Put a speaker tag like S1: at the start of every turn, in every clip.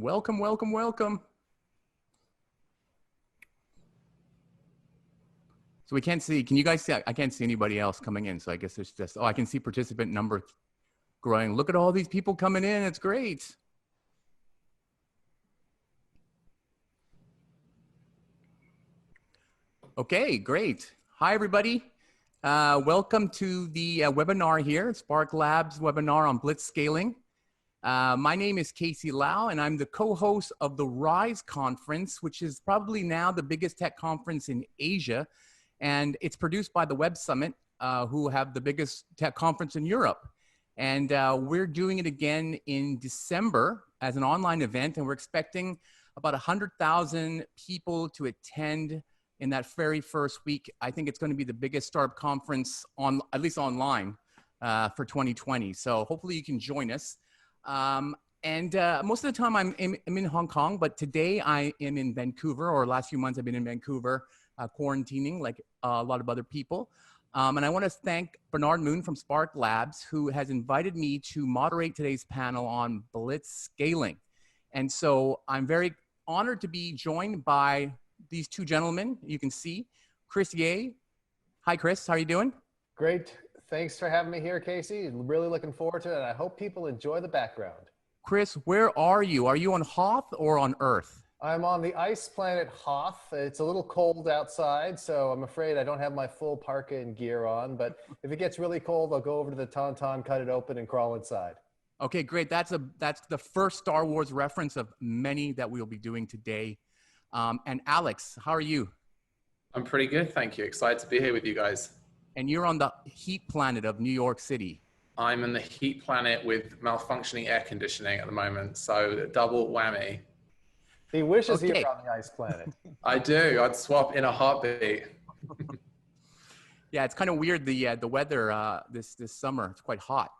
S1: Welcome, welcome, welcome. So we can't see, can you guys see? I can't see anybody else coming in. So I guess there's just, oh, I can see participant number growing. Look at all these people coming in. It's great. Okay, great. Hi, everybody. Welcome to the webinar here, Spark Labs webinar on Blitzscaling. My name is Keisy-Lau, and I'm the co-host of the RISE conference, which is probably now the biggest tech conference in Asia. And it's produced by the Web Summit, who have the biggest tech conference in Europe. And we're doing it again in December as an online event, and we're expecting about 100,000 people to attend in that very first week. I think it's going to be the biggest startup conference on, at least online, for 2020. So hopefully you can join us. Most of the time I'm in Hong Kong, but today I am in Vancouver, or last few months I've been in Vancouver, quarantining like a lot of other people. And I want to thank Bernard Moon from Spark Labs, who has invited me to moderate today's panel on Blitzscaling. And so I'm very honored to be joined by these two gentlemen. You can see Chris Ye. Hi, Chris. How are you doing?
S2: Great. Thanks for having me here, Casey. Really looking forward to it. And I hope people enjoy the background.
S1: Chris, where are you? Are you on Hoth or on Earth?
S2: I'm on the ice planet Hoth. It's a little cold outside, so I'm afraid I don't have my full parka and gear on. But if it gets really cold, I'll go over to the Tauntaun, cut it open, and crawl inside. Okay,
S1: great. That's the first Star Wars reference of many that we'll be doing today. And Alex, how are you?
S3: I'm pretty good, thank you. Excited to be here with you guys.
S1: And you're on the heat planet of New York City.
S3: I'm in the heat planet with malfunctioning air conditioning at the moment, so double whammy.
S2: He wishes he were on the ice planet.
S3: I do. I'd swap in a heartbeat.
S1: Yeah, it's kind of weird, the weather this summer. It's quite hot.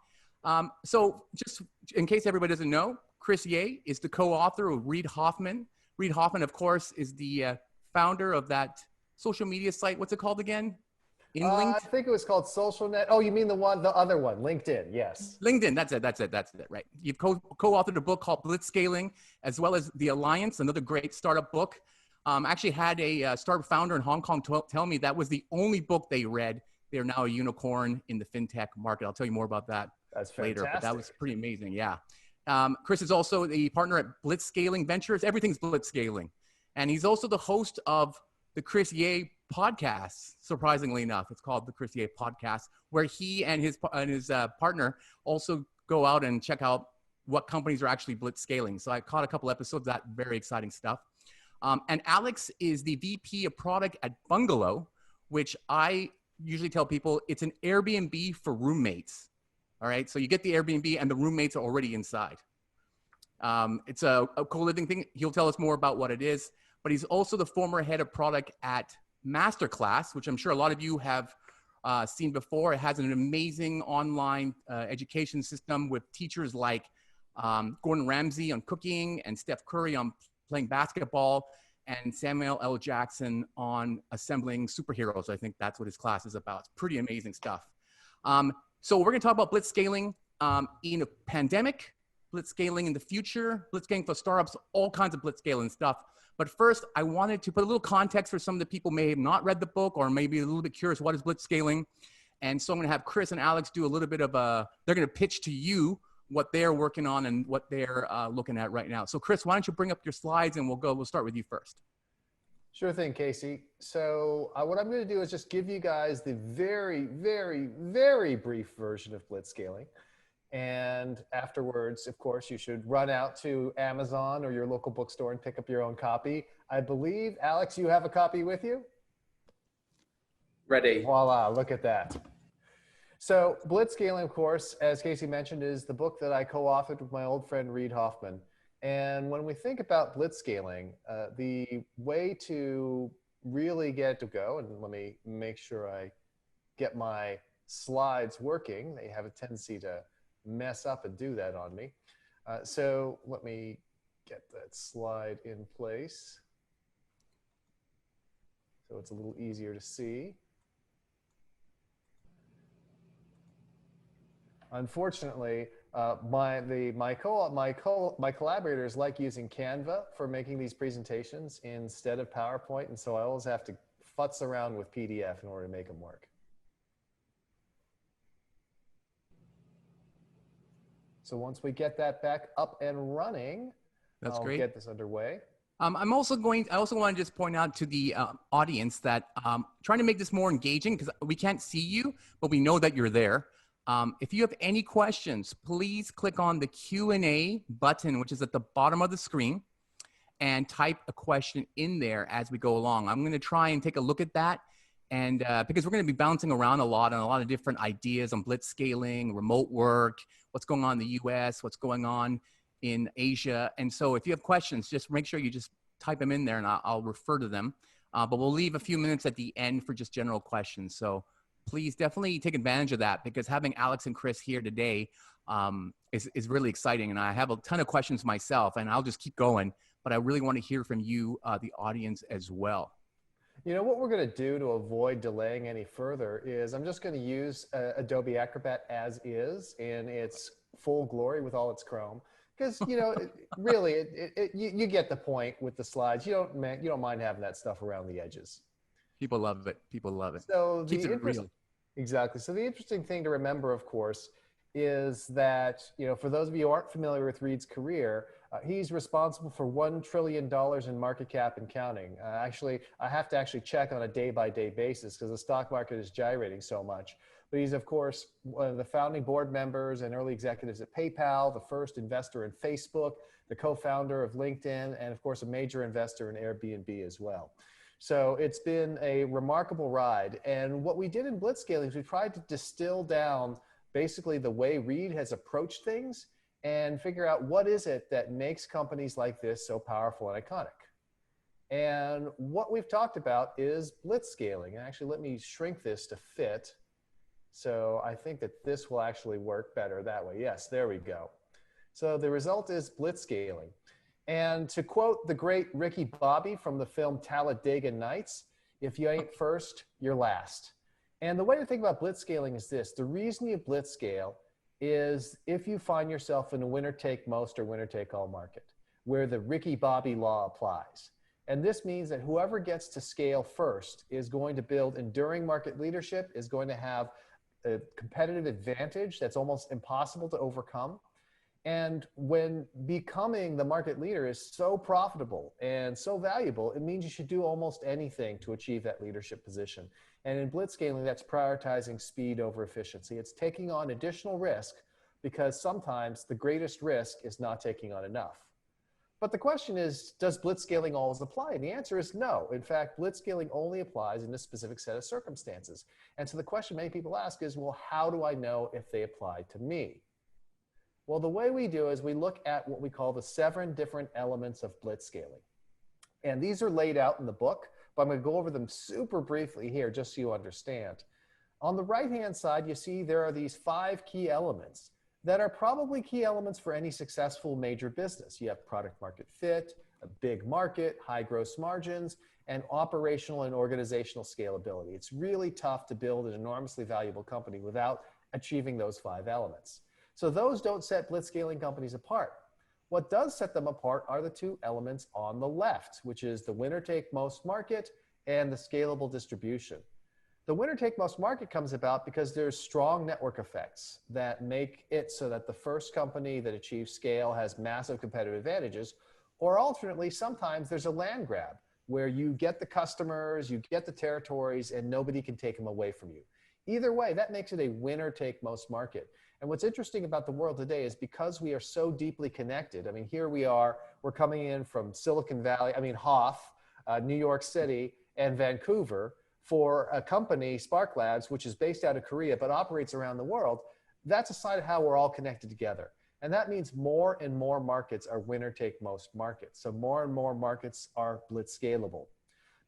S1: So just in case everybody doesn't know, Chris Ye is the co-author of Reid Hoffman. Reid Hoffman, of course, is the founder of that social media site. What's it called again?
S2: I think it was called SocialNet. Oh, you mean the other one, LinkedIn, yes.
S1: LinkedIn, that's it, right. You've co-authored a book called Blitzscaling, as well as The Alliance, another great startup book. Actually had a startup founder in Hong Kong tell me that was the only book they read. They're now a unicorn in the fintech market. I'll tell you more about that later, but that was pretty amazing, yeah. Chris is also the partner at Blitzscaling Ventures. Everything's Blitzscaling. And he's also the host of the Chris Ye podcast, surprisingly enough. It's called the Chris Ye podcast, where he and his partner also go out and check out what companies are actually Blitzscaling. So I caught a couple episodes of that, very exciting stuff. And Alex is the VP of product at Bungalow, which I usually tell people it's an Airbnb for roommates. All right, so you get the Airbnb and the roommates are already inside. It's a co-living thing. He'll tell us more about what it is, but he's also the former head of product at Masterclass, which I'm sure a lot of you have seen before. It has an amazing online education system with teachers like Gordon Ramsay on cooking and Steph Curry on playing basketball and Samuel L. Jackson on assembling superheroes. I think that's what his class is about. It's pretty amazing stuff. So we're going to talk about blitzscaling in a pandemic, blitzscaling in the future, blitzscaling for startups, all kinds of blitzscaling stuff. But first, I wanted to put a little context for some of the people who may have not read the book or maybe a little bit curious, what is blitzscaling? And so I'm going to have Chris and Alex do a little bit of they're going to pitch to you what they're working on and what they're looking at right now. So Chris, why don't you bring up your slides and we'll start with you first.
S2: Sure thing, Casey. So what I'm going to do is just give you guys the very, very, very brief version of blitzscaling. And afterwards, of course, you should run out to Amazon or your local bookstore and pick up your own copy. I believe, Alex, you have a copy with you?
S3: Ready.
S2: Voila, look at that. So Blitzscaling, of course, as Casey mentioned, is the book that I co-authored with my old friend Reid Hoffman. And when we think about blitzscaling, the way to really get to go, and let me make sure I get my slides working. They have a tendency to mess up and do that on me. So let me get that slide in place so it's a little easier to see. Unfortunately, My collaborators like using Canva for making these presentations instead of PowerPoint, and so I always have to futz around with PDF in order to make them work. So once we get that back up and running, I'll get this underway.
S1: I also want to just point out to the audience that trying to make this more engaging, because we can't see you, but we know that you're there. If you have any questions, please click on the Q&A button, which is at the bottom of the screen, and type a question in there as we go along. I'm going to try and take a look at that. And because we're going to be bouncing around a lot on a lot of different ideas on blitzscaling, remote work, what's going on in the US, what's going on in Asia. And so if you have questions, just make sure you just type them in there and I'll refer to them. But we'll leave a few minutes at the end for just general questions. So please definitely take advantage of that, because having Alex and Chris here today is really exciting. And I have a ton of questions myself, and I'll just keep going. But I really want to hear from you, the audience, as well.
S2: You know, what we're going to do to avoid delaying any further is I'm just going to use Adobe Acrobat as is in its full glory with all its chrome. Because, you know, you get the point with the slides. You don't mind having that stuff around the edges.
S1: People love it. People love it.
S2: So
S1: keeps it real.
S2: Exactly. So the interesting thing to remember, of course, is that, you know, for those of you who aren't familiar with Reed's career, he's responsible for $1 trillion in market cap and counting. Actually, I have to actually check on a day-by-day basis because the stock market is gyrating so much. But he's, of course, one of the founding board members and early executives at PayPal, the first investor in Facebook, the co-founder of LinkedIn, and, of course, a major investor in Airbnb as well. So it's been a remarkable ride. And what we did in Blitzscaling is we tried to distill down basically the way Reed has approached things and figure out what is it that makes companies like this so powerful and iconic. And what we've talked about is blitzscaling. And actually, let me shrink this to fit. So I think that this will actually work better that way. Yes, there we go. So the result is blitzscaling. And to quote the great Ricky Bobby from the film Talladega Nights, if you ain't first, you're last. And the way to think about blitzscaling is this. The reason you blitzscale is if you find yourself in a winner-take-most or winner-take-all market, where the Ricky Bobby law applies. And this means that whoever gets to scale first is going to build enduring market leadership, is going to have a competitive advantage that's almost impossible to overcome. And when becoming the market leader is so profitable and so valuable, it means you should do almost anything to achieve that leadership position. And in blitzscaling, that's prioritizing speed over efficiency. It's taking on additional risk because sometimes the greatest risk is not taking on enough. But the question is, does blitzscaling always apply? And the answer is no. In fact, blitzscaling only applies in a specific set of circumstances. And so the question many people ask is, well, how do I know if they apply to me? Well, the way we do is we look at what we call the 7 different elements of blitzscaling. And these are laid out in the book, but I'm going to go over them super briefly here just so you understand. On the right-hand side, you see there are these 5 key elements that are probably key elements for any successful major business. You have product market fit, a big market, high gross margins, and operational and organizational scalability. It's really tough to build an enormously valuable company without achieving those 5 elements. So those don't set blitzscaling companies apart. What does set them apart are the 2 elements on the left, which is the winner-take-most market and the scalable distribution. The winner-take-most market comes about because there's strong network effects that make it so that the first company that achieves scale has massive competitive advantages, or alternately, sometimes there's a land grab where you get the customers, you get the territories, and nobody can take them away from you. Either way, that makes it a winner-take-most market. And what's interesting about the world today is because we are so deeply connected. I mean, here we are, we're coming in from Silicon Valley, Hoff, New York City, and Vancouver for a company, Spark Labs, which is based out of Korea but operates around the world. That's a sign of how we're all connected together. And that means more and more markets are winner-take-most markets. So more and more markets are blitzscalable.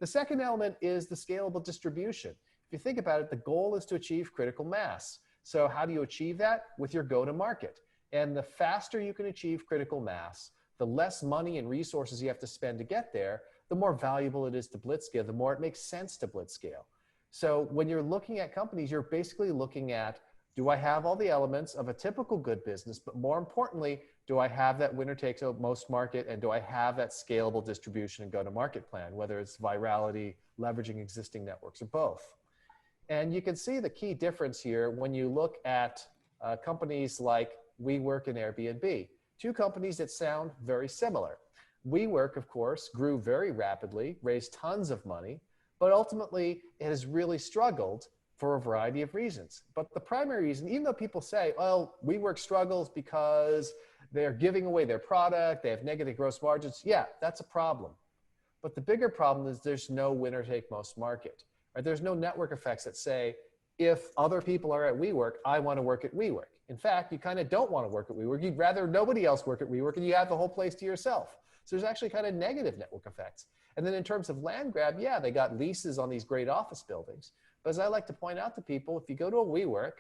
S2: The second element is the scalable distribution. If you think about it, the goal is to achieve critical mass. So how do you achieve that? With your go-to-market. And the faster you can achieve critical mass, the less money and resources you have to spend to get there, the more valuable it is to blitzscale, the more it makes sense to blitzscale. So when you're looking at companies, you're basically looking at Do I have all the elements of a typical good business? But more importantly, do I have that winner takes most market? And do I have that scalable distribution and go-to-market plan, whether it's virality, leveraging existing networks, or both? And you can see the key difference here when you look at companies like WeWork and Airbnb, two companies that sound very similar. WeWork, of course, grew very rapidly, raised tons of money, but ultimately it has really struggled for a variety of reasons. But the primary reason, even though people say, well, WeWork struggles because they're giving away their product, they have negative gross margins, yeah, that's a problem. But the bigger problem is there's no winner take most market. Right? There's no network effects that say, if other people are at WeWork, I want to work at WeWork. In fact, you kind of don't want to work at WeWork. You'd rather nobody else work at WeWork and you have the whole place to yourself. So there's actually kind of negative network effects. And then in terms of land grab, yeah, they got leases on these great office buildings. But as I like to point out to people, if you go to a WeWork,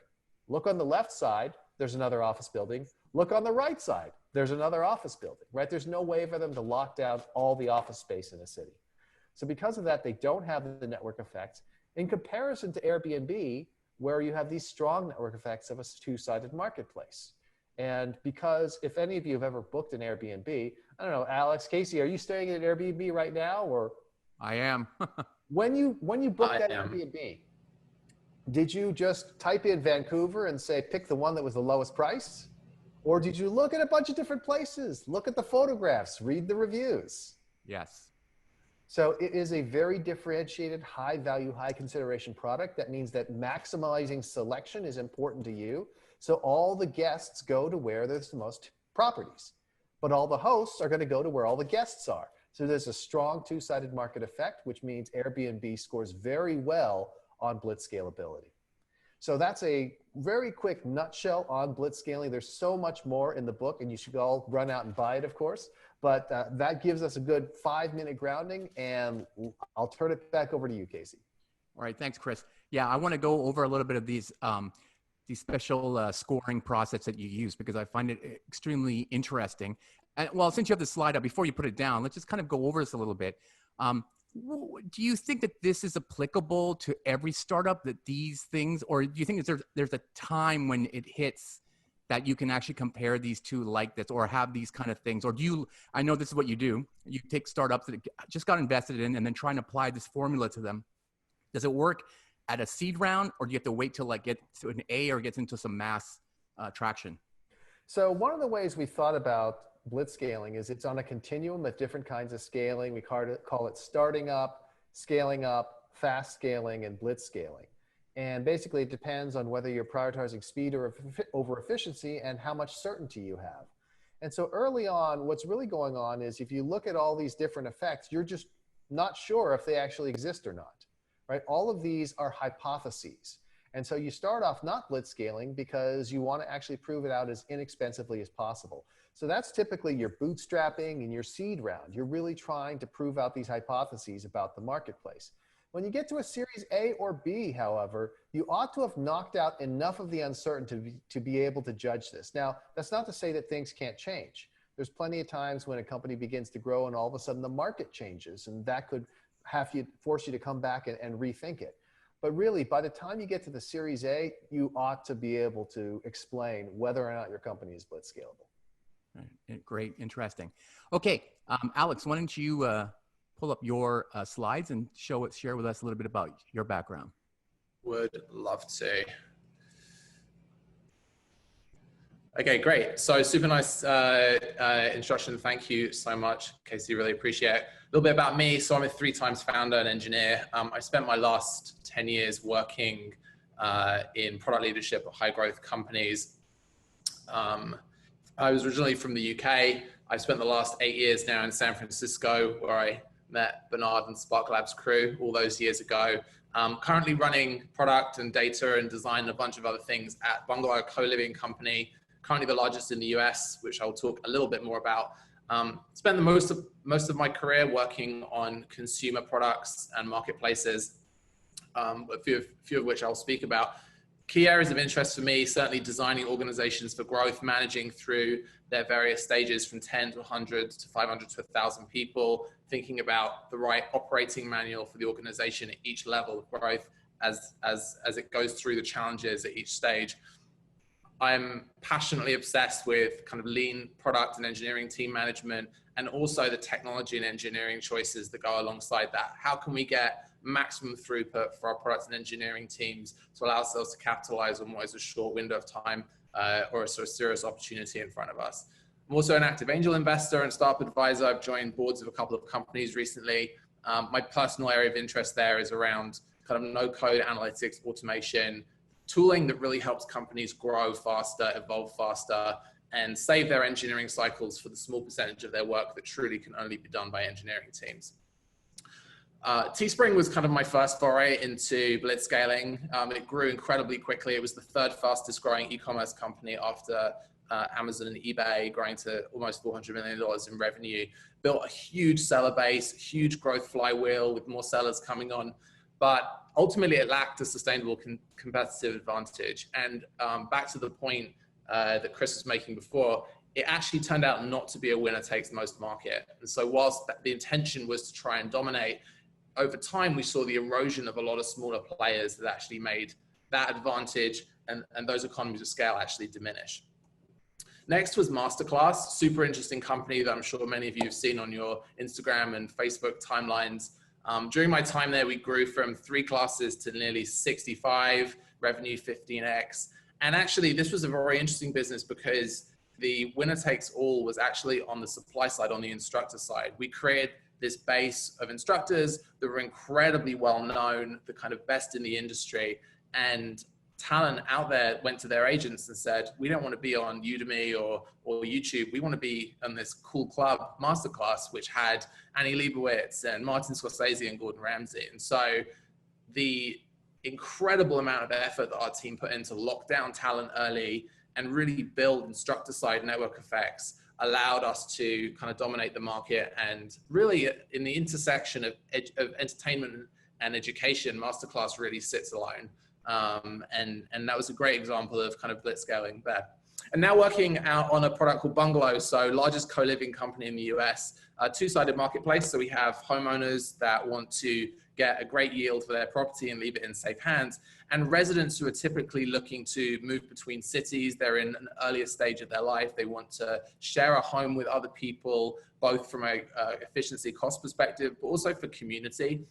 S2: look on the left side, there's another office building. Look on the right side, there's another office building, right? There's no way for them to lock down all the office space in a city. So because of that, they don't have the network effects in comparison to Airbnb, where you have these strong network effects of a two-sided marketplace. And because if any of you have ever booked an Airbnb, I don't know, Alex, Casey, are you staying at an Airbnb right now? Or
S1: I am.
S2: when you booked that Airbnb, did you just type in Vancouver and say, pick the one that was the lowest price? Or did you look at a bunch of different places, look at the photographs, read the reviews?
S1: Yes.
S2: So it is a very differentiated, high value, high consideration product. That means that maximizing selection is important to you. So all the guests go to where there's the most properties, but all the hosts are going to go to where all the guests are. So there's a strong two-sided market effect, which means Airbnb scores very well on Blitz scalability. So that's a very quick nutshell on Blitzscaling. There's so much more in the book, and you should all run out and buy it, of course. But that gives us a good 5-minute grounding, and I'll turn it back over to you, Casey.
S1: All right, thanks, Chris. Yeah, I want to go over a little bit of these special scoring process that you use, because I find it extremely interesting. And well, since you have the slide up, before you put it down, let's just kind of go over this a little bit. Do you think that this is applicable to every startup, that these things, or do you think that there's a time when it hits that you can actually compare these two like this, or have these kind of things? Or do you, I know this is what you do, you take startups that just got invested in and then try and apply this formula to them. Does it work at a seed round, or do you have to wait till like get to an A or gets into some mass traction?
S2: So one of the ways we thought about Blitzscaling is it's on a continuum of different kinds of scaling. We call it starting up, scaling up, fast scaling, and Blitzscaling. And basically it depends on whether you're prioritizing speed or over efficiency and how much certainty you have. And so early on, what's really going on is if you look at all these different effects, you're just not sure if they actually exist or not, right? All of these are hypotheses. And so you start off not Blitzscaling because you want to actually prove it out as inexpensively as possible. So that's typically your bootstrapping and your seed round. You're really trying to prove out these hypotheses about the marketplace. When you get to a series A or B, however, you ought to have knocked out enough of the uncertainty to be able to judge this. Now, that's not to say that things can't change. There's plenty of times when a company begins to grow and all of a sudden the market changes, and that could force you to come back and rethink it. But really, by the time you get to the Series A, you ought to be able to explain whether or not your company is Blitz scalable.
S1: Right. Great, interesting. Okay, Alex, why don't you pull up your slides and share with us a little bit about your background?
S3: Would love to. Okay, great. So super nice introduction. Thank you so much, Casey. Really appreciate it. A little bit about me. So I'm a 3-times founder and engineer. I spent my last 10 years working in product leadership at high growth companies. I was originally from the UK. I've spent the last 8 years now in San Francisco, where I met Bernard and Spark Labs crew all those years ago. Currently running product and data and design and a bunch of other things at Bungalow Co-Living Company, currently the largest in the US, which I'll talk a little bit more about. Spent the most of my career working on consumer products and marketplaces, a few of which I'll speak about. Key areas of interest for me, certainly designing organizations for growth, managing through their various stages from 10 to 100 to 500 to 1,000 people, thinking about the right operating manual for the organization at each level of growth as it goes through the challenges at each stage. I'm passionately obsessed with kind of lean product and engineering team management, and also the technology and engineering choices that go alongside that. How can we get maximum throughput for our product and engineering teams to allow ourselves to capitalize on what is a short window of time or a sort of serious opportunity in front of us? I'm also an active angel investor and startup advisor. I've joined boards of a couple of companies recently. My personal area of interest there is around kind of no-code analytics, automation, tooling that really helps companies grow faster, evolve faster, and save their engineering cycles for the small percentage of their work that truly can only be done by engineering teams. Teespring was kind of my first foray into Blitzscaling. It grew incredibly quickly. It was the third fastest growing e-commerce company after Amazon and eBay, growing to almost $400 million in revenue. Built a huge seller base, huge growth flywheel with more sellers coming on. But ultimately, it lacked a sustainable competitive advantage. And back to the point that Chris was making before, it actually turned out not to be a winner takes most market. And so whilst the intention was to try and dominate, over time, we saw the erosion of a lot of smaller players that actually made that advantage and those economies of scale actually diminish. Next was Masterclass, super interesting company that I'm sure many of you have seen on your Instagram and Facebook timelines. During my time there, we grew from 3 classes to nearly 65, revenue 15x. And actually, this was a very interesting business because the winner takes all was actually on the supply side, on the instructor side. We created this base of instructors that were incredibly well known, the kind of best in the industry. And talent out there went to their agents and said, we don't want to be on Udemy or YouTube. We want to be on this cool club, Masterclass, which had Annie Leibovitz and Martin Scorsese and Gordon Ramsay. And so the incredible amount of effort that our team put into lock down talent early and really build instructor side network effects allowed us to kind of dominate the market. And really in the intersection of entertainment and education, Masterclass really sits alone. And that was a great example of kind of blitzscaling there. And now working out on a product called Bungalow, so largest co-living company in the US, a two-sided marketplace. So we have homeowners that want to get a great yield for their property and leave it in safe hands, and residents who are typically looking to move between cities. They're in an earlier stage of their life. They want to share a home with other people, both from a efficiency cost perspective, but also for community,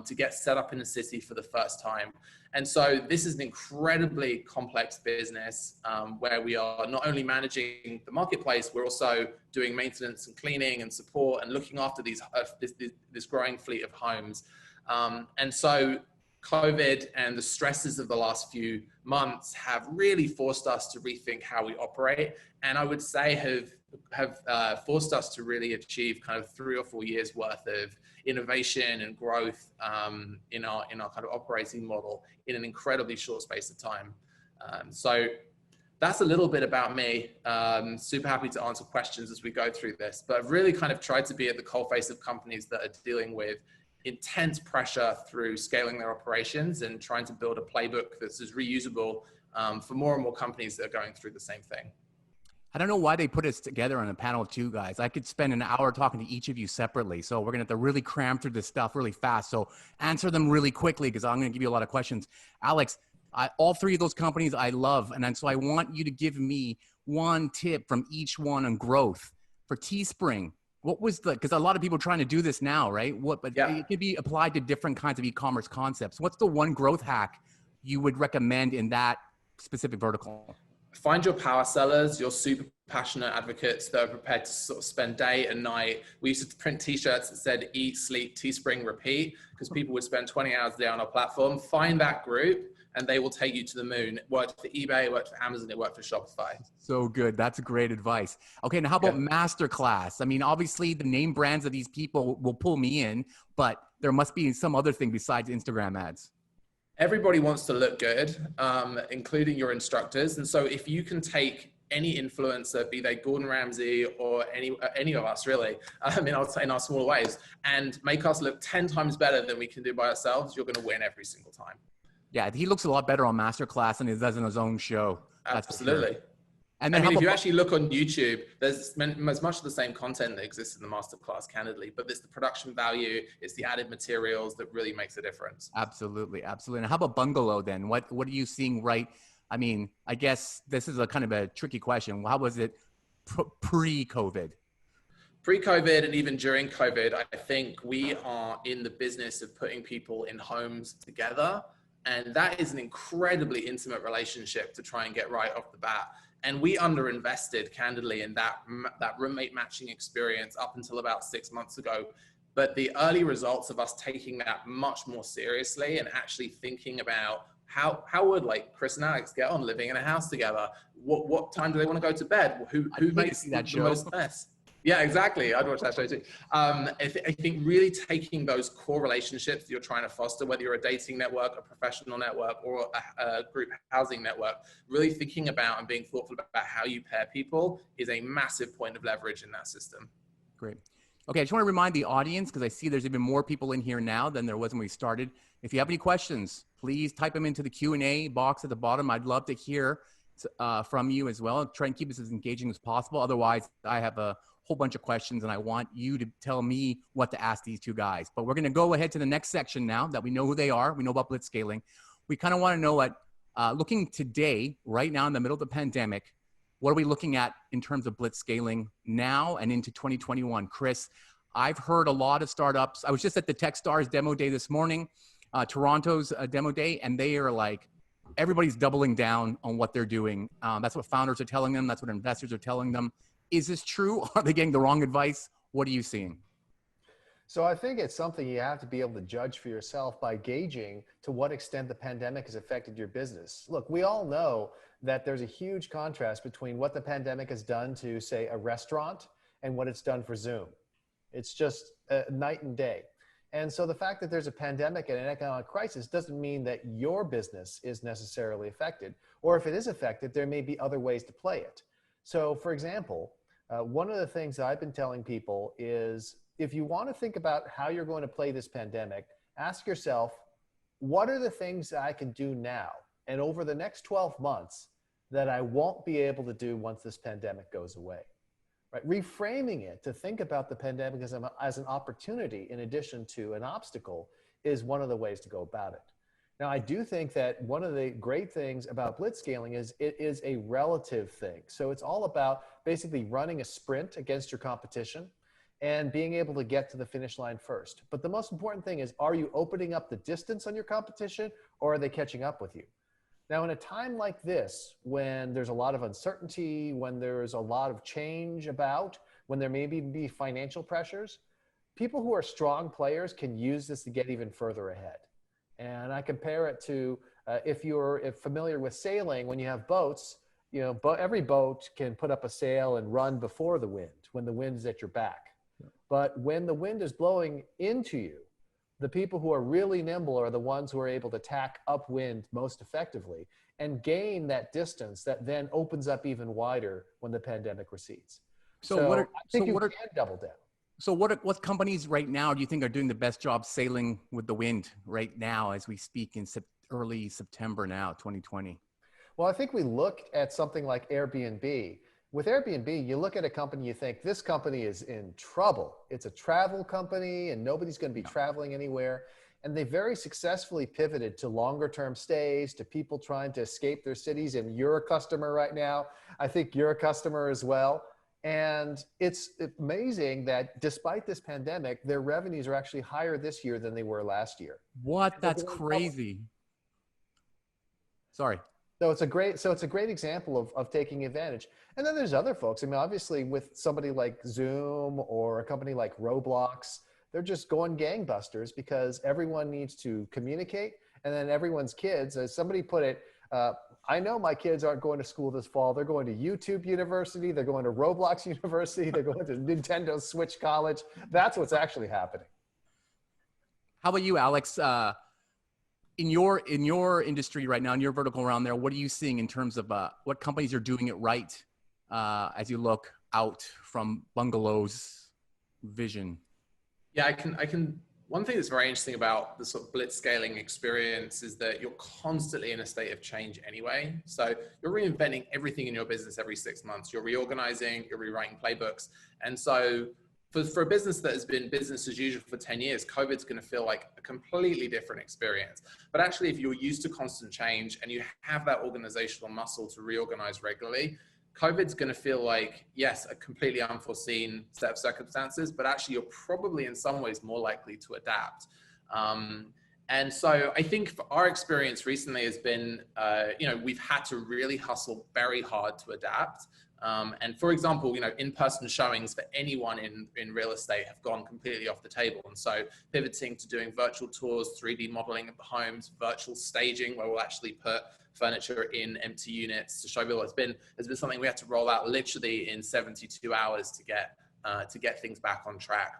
S3: to get set up in a city for the first time. And so this is an incredibly complex business where we are not only managing the marketplace, we're also doing maintenance and cleaning and support and looking after this growing fleet of homes. And so COVID and the stresses of the last few months have really forced us to rethink how we operate. And I would say have forced us to really achieve kind of 3 or 4 years worth of innovation and growth in our kind of operating model in an incredibly short space of time. So that's a little bit about me. Super happy to answer questions as we go through this, but I've really kind of tried to be at the coalface of companies that are dealing with intense pressure through scaling their operations and trying to build a playbook that's as reusable for more and more companies that are going through the same thing.
S1: I don't know why they put us together on a panel of 2 guys. I could spend an hour talking to each of you separately. So we're going to have to really cram through this stuff really fast. So answer them really quickly because I'm going to give you a lot of questions. Alex, all 3 of those companies I love. And so I want you to give me one tip from each one on growth. For Teespring, what was because a lot of people are trying to do this now, right? But it could be applied to different kinds of e-commerce concepts. What's the one growth hack you would recommend in that specific vertical?
S3: Find your power sellers, your super passionate advocates that are prepared to sort of spend day and night. We used to print t-shirts that said eat, sleep, Teespring, repeat, because people would spend 20 hours a day on our platform. Find that group and they will take you to the moon. It worked for eBay, it worked for Amazon, it worked for Shopify. So
S1: good. That's great advice. Okay, now how about Masterclass? I mean, obviously the name brands of these people will pull me in, but there must be some other thing besides Instagram ads.
S3: Everybody wants to look good, including your instructors. And so if you can take any influencer, be they Gordon Ramsay or any of us really, in our smaller ways, and make us look 10 times better than we can do by ourselves, you're going to win every single time.
S1: Yeah, he looks a lot better on Masterclass than he does in his own show.
S3: Absolutely.
S1: Sure. And then
S3: if you actually look on YouTube, there's much of the same content that exists in the Masterclass, candidly, but it's the production value, it's the added materials that really makes a difference.
S1: Absolutely, absolutely. And how about Bungalow then? What are you seeing right I mean, I guess this is a kind of a tricky question. How was it pre-COVID?
S3: Pre-COVID and even during COVID, I think we are in the business of putting people in homes together. And that is an incredibly intimate relationship to try and get right off the bat. And we underinvested, candidly, in that roommate matching experience up until about 6 months ago. But the early results of us taking that much more seriously and actually thinking about how would like Chris and Alex get on living in a house together? What time do they want to go to bed? Who makes the most mess? Yeah, exactly. I'd watch that show too. I think really taking those core relationships that you're trying to foster, whether you're a dating network, a professional network, or a group housing network, really thinking about and being thoughtful about how you pair people is a massive point of leverage in that system.
S1: Great. Okay, I just want to remind the audience, because I see there's even more people in here now than there was when we started. If you have any questions, please type them into the Q&A box at the bottom. I'd love to hear from you as well. Try and keep this as engaging as possible. Otherwise, I have a whole bunch of questions and I want you to tell me what to ask these two guys. But we're going to go ahead to the next section now that we know who they are. We know about blitzscaling. We kind of want to know what, looking today, right now in the middle of the pandemic, what are we looking at in terms of blitzscaling now and into 2021? Chris, I've heard a lot of startups. I was just at the Techstars demo day this morning, Toronto's demo day, and they are like, everybody's doubling down on what they're doing. That's what founders are telling them. That's what investors are telling them. Is this true? Are they getting the wrong advice? What are you seeing?
S2: So I think it's something you have to be able to judge for yourself by gauging to what extent the pandemic has affected your business. Look, we all know that there's a huge contrast between what the pandemic has done to, say, a restaurant and what it's done for Zoom. It's just night and day. And so the fact that there's a pandemic and an economic crisis doesn't mean that your business is necessarily affected. Or if it is affected, there may be other ways to play it. So for example, one of the things that I've been telling people is if you want to think about how you're going to play this pandemic, ask yourself, what are the things that I can do now and over the next 12 months that I won't be able to do once this pandemic goes away? Right? Reframing it to think about the pandemic as an opportunity in addition to an obstacle is one of the ways to go about it. Now, I do think that one of the great things about blitzscaling is it is a relative thing. So it's all about basically running a sprint against your competition and being able to get to the finish line first. But the most important thing is, are you opening up the distance on your competition or are they catching up with you? Now, in a time like this, when there's a lot of uncertainty, when there's a lot of change about, when there may be financial pressures, people who are strong players can use this to get even further ahead. And I compare it to if you're familiar with sailing, when you have boats, you know, every boat can put up a sail and run before the wind, when the wind is at your back. Yeah. But when the wind is blowing into you, the people who are really nimble are the ones who are able to tack upwind most effectively and gain that distance that then opens up even wider when the pandemic recedes. So I think you can double down.
S1: So what companies right now do you think are doing the best job sailing with the wind right now as we speak in early September now, 2020?
S2: Well, I think we look at something like Airbnb. With Airbnb, you look at a company, you think this company is in trouble. It's a travel company and nobody's going to be traveling anywhere. And they very successfully pivoted to longer term stays, to people trying to escape their cities. And you're a customer right now. I think you're a customer as well. And it's amazing that despite this pandemic, their revenues are actually higher this year than they were last year.
S1: What? That's crazy. Sorry.
S2: So it's a great example of taking advantage. And then there's other folks. I mean, obviously with somebody like Zoom or a company like Roblox, they're just going gangbusters because everyone needs to communicate. And then everyone's kids, as somebody put it, I know my kids aren't going to school this fall. They're going to YouTube University. They're going to Roblox University. They're going to Nintendo Switch College. That's what's actually happening.
S1: How about you, Alex? In your industry right now, in your vertical around there, what are you seeing in terms of what companies are doing it right as you look out from Bungalow's vision?
S3: Yeah, I can. One thing that's very interesting about the sort of blitzscaling experience is that you're constantly in a state of change anyway. So you're reinventing everything in your business every 6 months. You're reorganizing, you're rewriting playbooks. And so for a business that has been business as usual for 10 years, COVID's going to feel like a completely different experience. But actually, if you're used to constant change and you have that organizational muscle to reorganize regularly, COVID's going to feel like, yes, a completely unforeseen set of circumstances, but actually you're probably in some ways more likely to adapt. And so I think for our experience recently has been, we've had to really hustle very hard to adapt. And for example, in-person showings for anyone in real estate have gone completely off the table. And so pivoting to doing virtual tours, 3D modeling of the homes, virtual staging, where we'll actually put furniture in empty units to show people, has been something we had to roll out literally in 72 hours to get things back on track.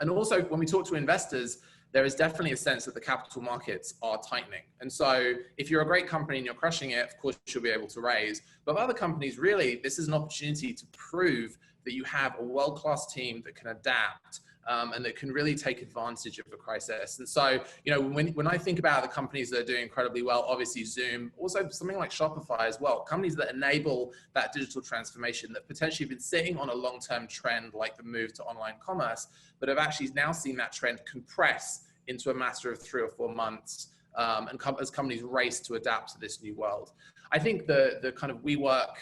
S3: And also when we talk to investors, there is definitely a sense that the capital markets are tightening. And so if you're a great company and you're crushing it, of course you'll be able to raise. But other companies, really, this is an opportunity to prove that you have a world-class team that can adapt and that can really take advantage of a crisis. And so, when I think about the companies that are doing incredibly well, obviously Zoom, also something like Shopify as well, companies that enable that digital transformation that potentially have been sitting on a long-term trend like the move to online commerce, but have actually now seen that trend compress into a matter of 3 or 4 months as companies race to adapt to this new world. I think the kind of WeWork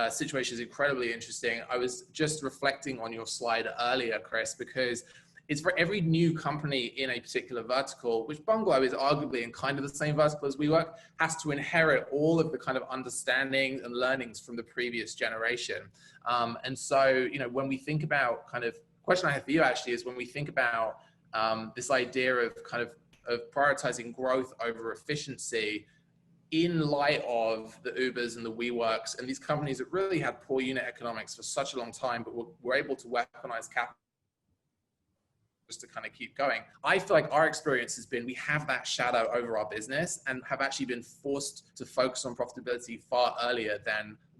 S3: situation is incredibly interesting. I was just reflecting on your slide earlier, Chris, because it's for every new company in a particular vertical, which Bungalow is arguably in kind of the same vertical as WeWork, has to inherit all of the kind of understanding and learnings from the previous generation. And so, when we think about question I have for you actually is when we think about this idea of of prioritizing growth over efficiency in light of the Ubers and the WeWorks and these companies that really had poor unit economics for such a long time, but were able to weaponize capital just to kind of keep going. I feel like our experience has been we have that shadow over our business and have actually been forced to focus on profitability far earlier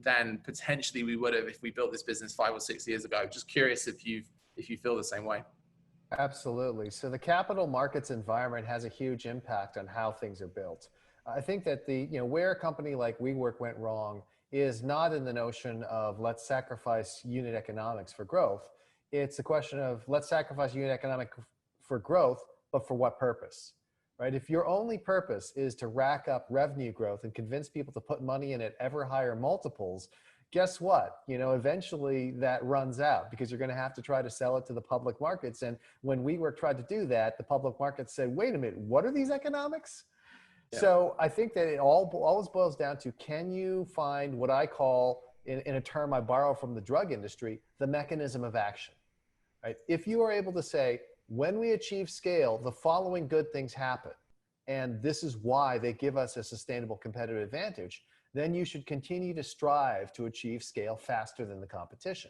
S3: than potentially we would have if we built this business 5 or 6 years ago. Just curious if you feel the same way.
S2: Absolutely. So the capital markets environment has a huge impact on how things are built. I think that where a company like WeWork went wrong is not in the notion of let's sacrifice unit economics for growth. It's a question of let's sacrifice unit economics for growth, but for what purpose, right? If your only purpose is to rack up revenue growth and convince people to put money in at ever higher multiples, guess what? Eventually that runs out because you're going to have to try to sell it to the public markets. And when WeWork tried to do that, the public markets said, wait a minute, what are these economics? Yeah. So I think that it always boils down to, can you find what I call, in a term I borrow from the drug industry, the mechanism of action, right? If you are able to say, when we achieve scale, the following good things happen, and this is why they give us a sustainable competitive advantage, then you should continue to strive to achieve scale faster than the competition.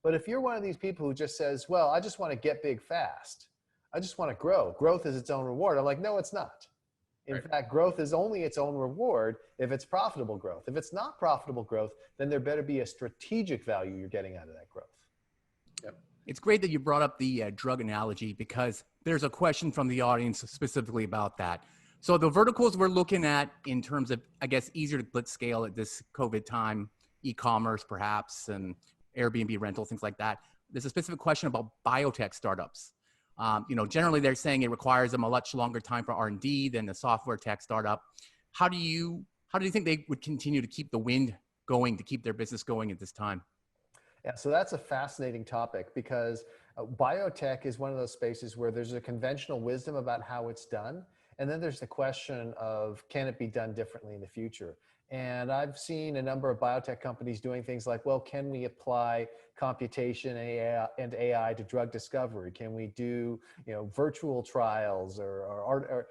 S2: But if you're one of these people who just says, well, I just want to get big fast, I just want to grow, growth is its own reward, I'm like, no, it's not. In fact, growth is only its own reward if it's profitable growth. If it's not profitable growth, then there better be a strategic value you're getting out of that growth.
S1: Yep. It's great that you brought up the drug analogy because there's a question from the audience specifically about that. So the verticals we're looking at in terms of, I guess, easier to blitz scale at this COVID time, e-commerce perhaps, and Airbnb rental, things like that. There's a specific question about biotech startups. Generally they're saying it requires them a much longer time for R&D than a software tech startup. How do you think they would continue to keep the wind going, to keep their business going at this time?
S2: Yeah, so that's a fascinating topic because biotech is one of those spaces where there's a conventional wisdom about how it's done. And then there's the question of, can it be done differently in the future? And I've seen a number of biotech companies doing things like, well, can we apply computation and AI to drug discovery? Can we do, virtual trials or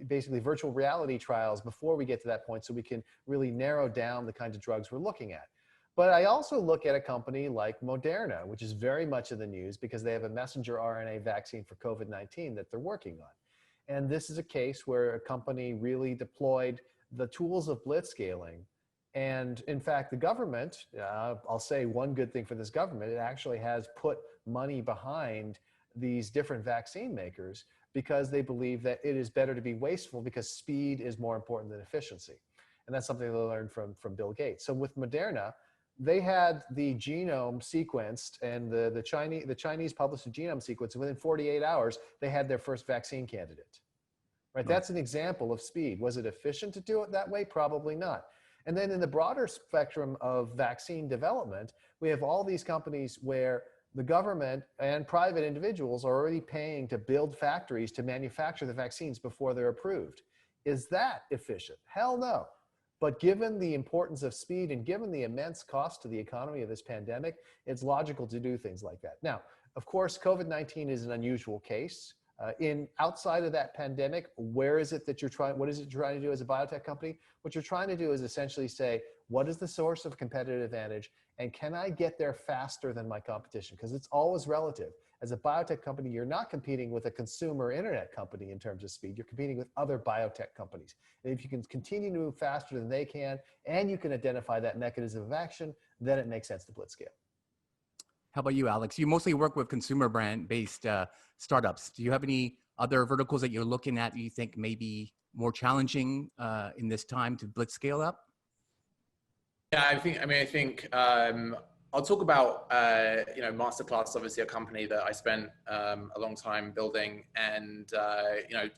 S2: basically virtual reality trials before we get to that point so we can really narrow down the kinds of drugs we're looking at? But I also look at a company like Moderna, which is very much in the news because they have a messenger RNA vaccine for COVID-19 that they're working on. And this is a case where a company really deployed the tools of blitzscaling. And in fact, the government, I'll say one good thing for this government, it actually has put money behind these different vaccine makers because they believe that it is better to be wasteful because speed is more important than efficiency. And that's something they learned from Bill Gates. So with Moderna, they had the genome sequenced, and the Chinese published the genome sequence, and within 48 hours, they had their first vaccine candidate. Right? That's an example of speed. Was it efficient to do it that way? Probably not. And then in the broader spectrum of vaccine development, we have all these companies where the government and private individuals are already paying to build factories to manufacture the vaccines before they're approved. Is that efficient? Hell no. But given the importance of speed and given the immense cost to the economy of this pandemic, it's logical to do things like that. Now, of course, COVID-19 is an unusual case. Outside of that pandemic, where is it that what is it you're trying to do as a biotech company? What you're trying to do is essentially say, what is the source of competitive advantage? And can I get there faster than my competition? Because it's always relative. As a biotech company, you're not competing with a consumer internet company in terms of speed. You're competing with other biotech companies. And if you can continue to move faster than they can, and you can identify that mechanism of action, then it makes sense to blitzscale.
S1: How about you, Alex? You mostly work with consumer brand-based startups. Do you have any other verticals that you're looking at that you think may be more challenging in this time to blitzscale up?
S3: Yeah, I think I'll talk about Masterclass, obviously a company that I spent a long time building, and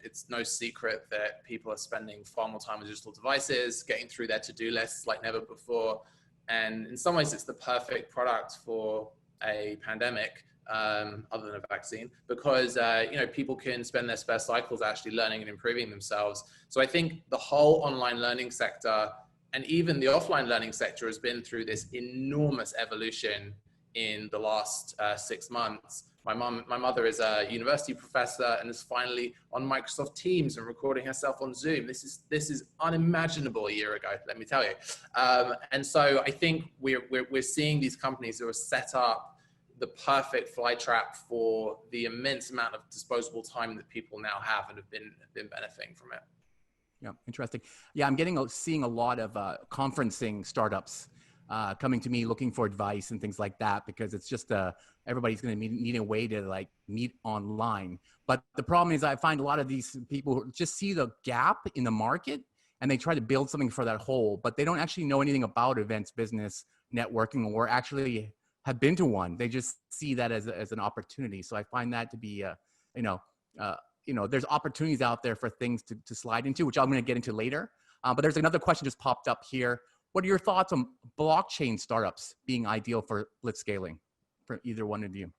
S3: it's no secret that people are spending far more time on digital devices, getting through their to-do lists like never before, and in some ways it's the perfect product for a pandemic, other than a vaccine, because people can spend their spare cycles actually learning and improving themselves. So I think the whole online learning sector and even the offline learning sector has been through this enormous evolution in the last 6 months. My mother is a university professor and is finally on Microsoft Teams and recording herself on Zoom. This is unimaginable a year ago, let me tell you. And so I think we're seeing these companies who are set up the perfect fly trap for the immense amount of disposable time that people now have and have been benefiting from it.
S1: Yeah, interesting. Yeah, I'm seeing a lot of conferencing startups coming to me looking for advice and things like that, because it's just everybody's going to need a way to like meet online. But the problem is I find a lot of these people just see the gap in the market and they try to build something for that hole, but they don't actually know anything about events, business, networking, or actually have been to one. They just see that as an opportunity. So I find that to be, there's opportunities out there for things to slide into, which I'm going to get into later. But there's another question just popped up here. What are your thoughts on blockchain startups being ideal for blitzscaling for either one of you?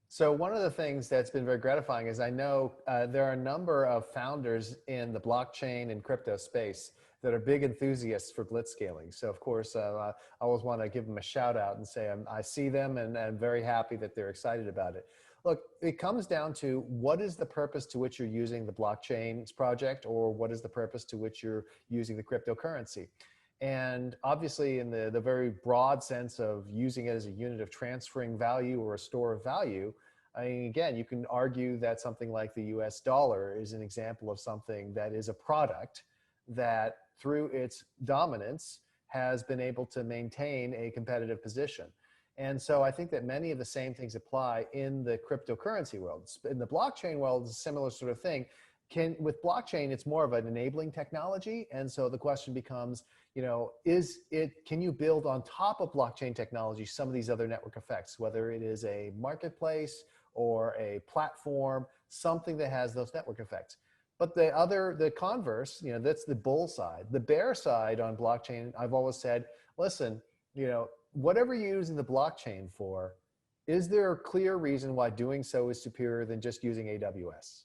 S2: So one of the things that's been very gratifying is I know there are a number of founders in the blockchain and crypto space that are big enthusiasts for blitzscaling. So of course, I always want to give them a shout out and say I see them and I'm very happy that they're excited about it. Look, it comes down to what is the purpose to which you're using the blockchain project, or what is the purpose to which you're using the cryptocurrency. And obviously in the very broad sense of using it as a unit of transferring value or a store of value, I mean, again, you can argue that something like the US dollar is an example of something that is a product that through its dominance has been able to maintain a competitive position. And so I think that many of the same things apply in the cryptocurrency world. In the blockchain world, it's a similar sort of thing. With blockchain, it's more of an enabling technology. And so the question becomes, can you build on top of blockchain technology some of these other network effects, whether it is a marketplace or a platform, something that has those network effects. But the converse, that's the bull side. The bear side on blockchain, I've always said, listen, whatever you're using the blockchain for, is there a clear reason why doing so is superior than just using AWS?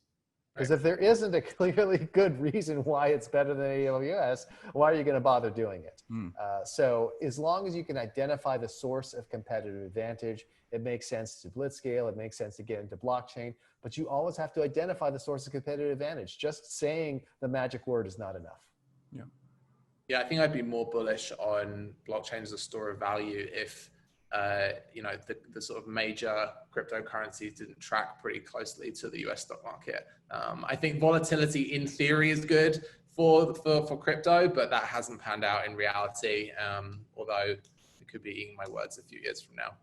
S2: Because if there isn't a clearly good reason why it's better than AWS, why are you going to bother doing it? So as long as you can identify the source of competitive advantage, it makes sense to blitzscale, it makes sense to get into blockchain, but you always have to identify the source of competitive advantage. Just saying the magic word is not enough.
S1: Yeah.
S3: Yeah, I think I'd be more bullish on blockchain as a store of value if, the sort of major cryptocurrencies didn't track pretty closely to the US stock market. I think volatility in theory is good for crypto, but that hasn't panned out in reality, although it could be eating my words a few years from now.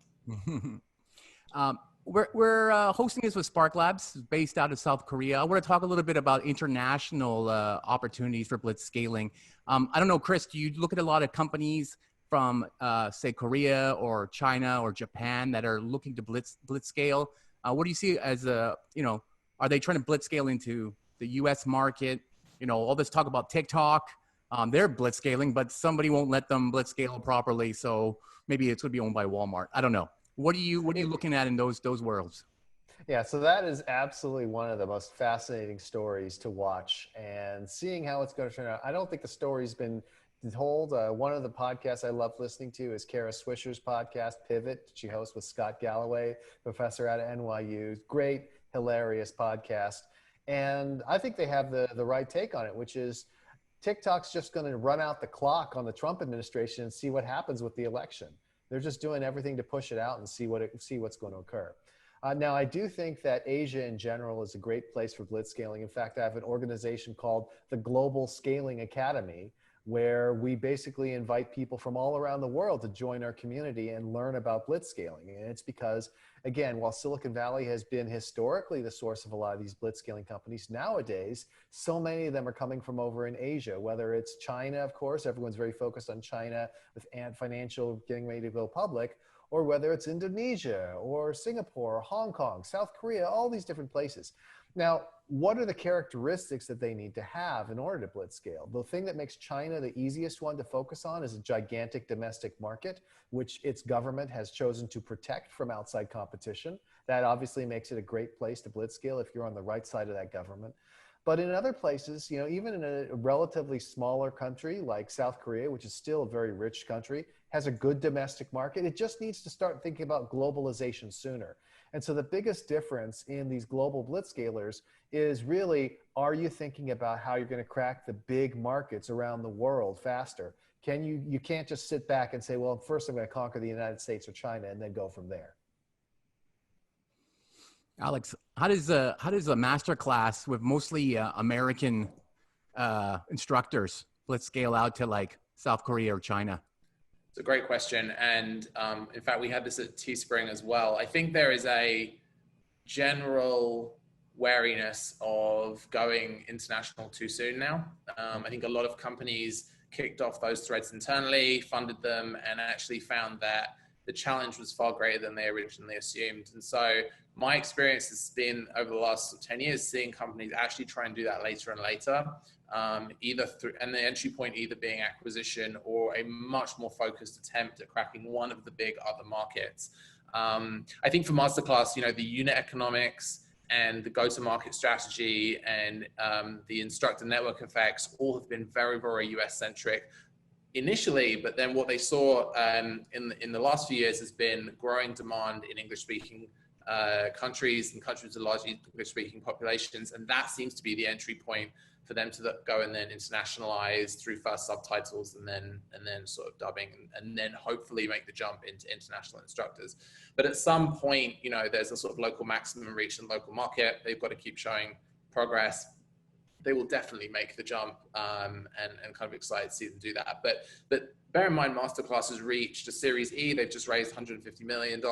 S1: We're hosting this with Spark Labs, based out of South Korea. I want to talk a little bit about international opportunities for blitzscaling. I don't know, Chris, do you look at a lot of companies from, say, Korea or China or Japan that are looking to blitz scale? What do you see as are they trying to blitz scale into the U.S. market? All this talk about TikTok, they're blitz scaling, but somebody won't let them blitz scale properly. So maybe it's going to be owned by Walmart. I don't know. What are you looking at in those worlds?
S2: Yeah, so that is absolutely one of the most fascinating stories to watch, and seeing how it's going to turn out. I don't think the story's been told. One of the podcasts I love listening to is Kara Swisher's podcast, Pivot. She hosts with Scott Galloway, professor out of NYU. Great, hilarious podcast. And I think they have the right take on it, which is TikTok's just going to run out the clock on the Trump administration and see what happens with the election. They're just doing everything to push it out and see what's going to occur. Now, I do think that Asia in general is a great place for blitzscaling. In fact, I have an organization called the Global Scaling Academy, where we basically invite people from all around the world to join our community and learn about blitzscaling. And it's because, again, while Silicon Valley has been historically the source of a lot of these blitzscaling companies, nowadays, so many of them are coming from over in Asia, whether it's China, of course, everyone's very focused on China with Ant Financial getting ready to go public, or whether it's Indonesia or Singapore or Hong Kong, South Korea, all these different places. Now, what are the characteristics that they need to have in order to blitzscale? The thing that makes China the easiest one to focus on is a gigantic domestic market, which its government has chosen to protect from outside competition. That obviously makes it a great place to blitzscale if you're on the right side of that government. But in other places, even in a relatively smaller country like South Korea, which is still a very rich country, has a good domestic market. It just needs to start thinking about globalization sooner. And so the biggest difference in these global blitzscalers is really, are you thinking about how you're going to crack the big markets around the world faster? You can't just sit back and say, well, first I'm going to conquer the United States or China and then go from there.
S1: Alex, how does a Masterclass with mostly American instructors blitzscale out to like South Korea or China?
S3: It's a great question. And in fact, we had this at Teespring as well. I think there is a general wariness of going international too soon now. I think a lot of companies kicked off those threads internally, funded them, and actually found that the challenge was far greater than they originally assumed. And so my experience has been over the last 10 years, seeing companies actually try and do that later and later, either through, and the entry point either being acquisition or a much more focused attempt at cracking one of the big other markets. I think for Masterclass, the unit economics and the go-to-market strategy and the instructor network effects all have been very, very US-centric initially, but then what they saw in the last few years has been growing demand in English-speaking countries and countries with largely English-speaking populations, and that seems to be the entry point for them to go and then internationalize through first subtitles and then sort of dubbing and then hopefully make the jump into international instructors. But at some point, there's a sort of local maximum reach and local market. They've got to keep showing progress. They will definitely make the jump and kind of excited to see them do that. But bear in mind, Masterclass has reached a Series E. They've just raised $150 million.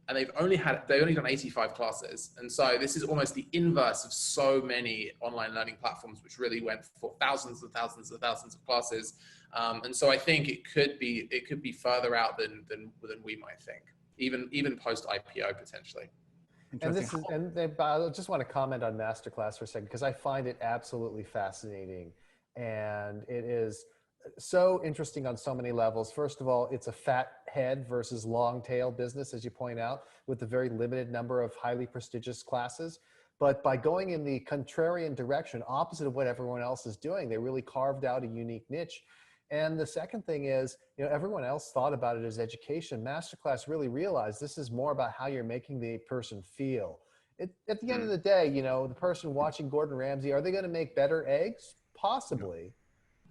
S3: And they've only done 85 classes. And so this is almost the inverse of so many online learning platforms, which really went for thousands and thousands and thousands of classes. And so I think it could be further out than we might think, even post IPO potentially.
S2: And I just want to comment on Masterclass for a second, because I find it absolutely fascinating. And it is so interesting on so many levels. First of all, it's a fat head versus long tail business, as you point out, with a very limited number of highly prestigious classes. But by going in the contrarian direction, opposite of what everyone else is doing, they really carved out a unique niche. And the second thing is, everyone else thought about it as education. Masterclass really realized this is more about how you're making the person feel. At the end of the day, the person watching Gordon Ramsay, are they going to make better eggs? Possibly.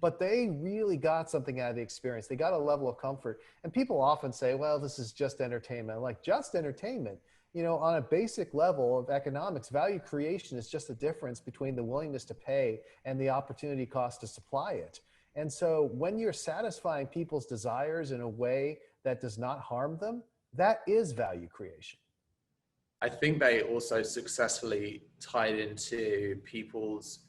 S2: But they really got something out of the experience. They got a level of comfort. And people often say, well, this is just entertainment. I'm like, just entertainment. On a basic level of economics, value creation is just the difference between the willingness to pay and the opportunity cost to supply it. And so when you're satisfying people's desires in a way that does not harm them, that is value creation.
S3: I think they also successfully tied into people's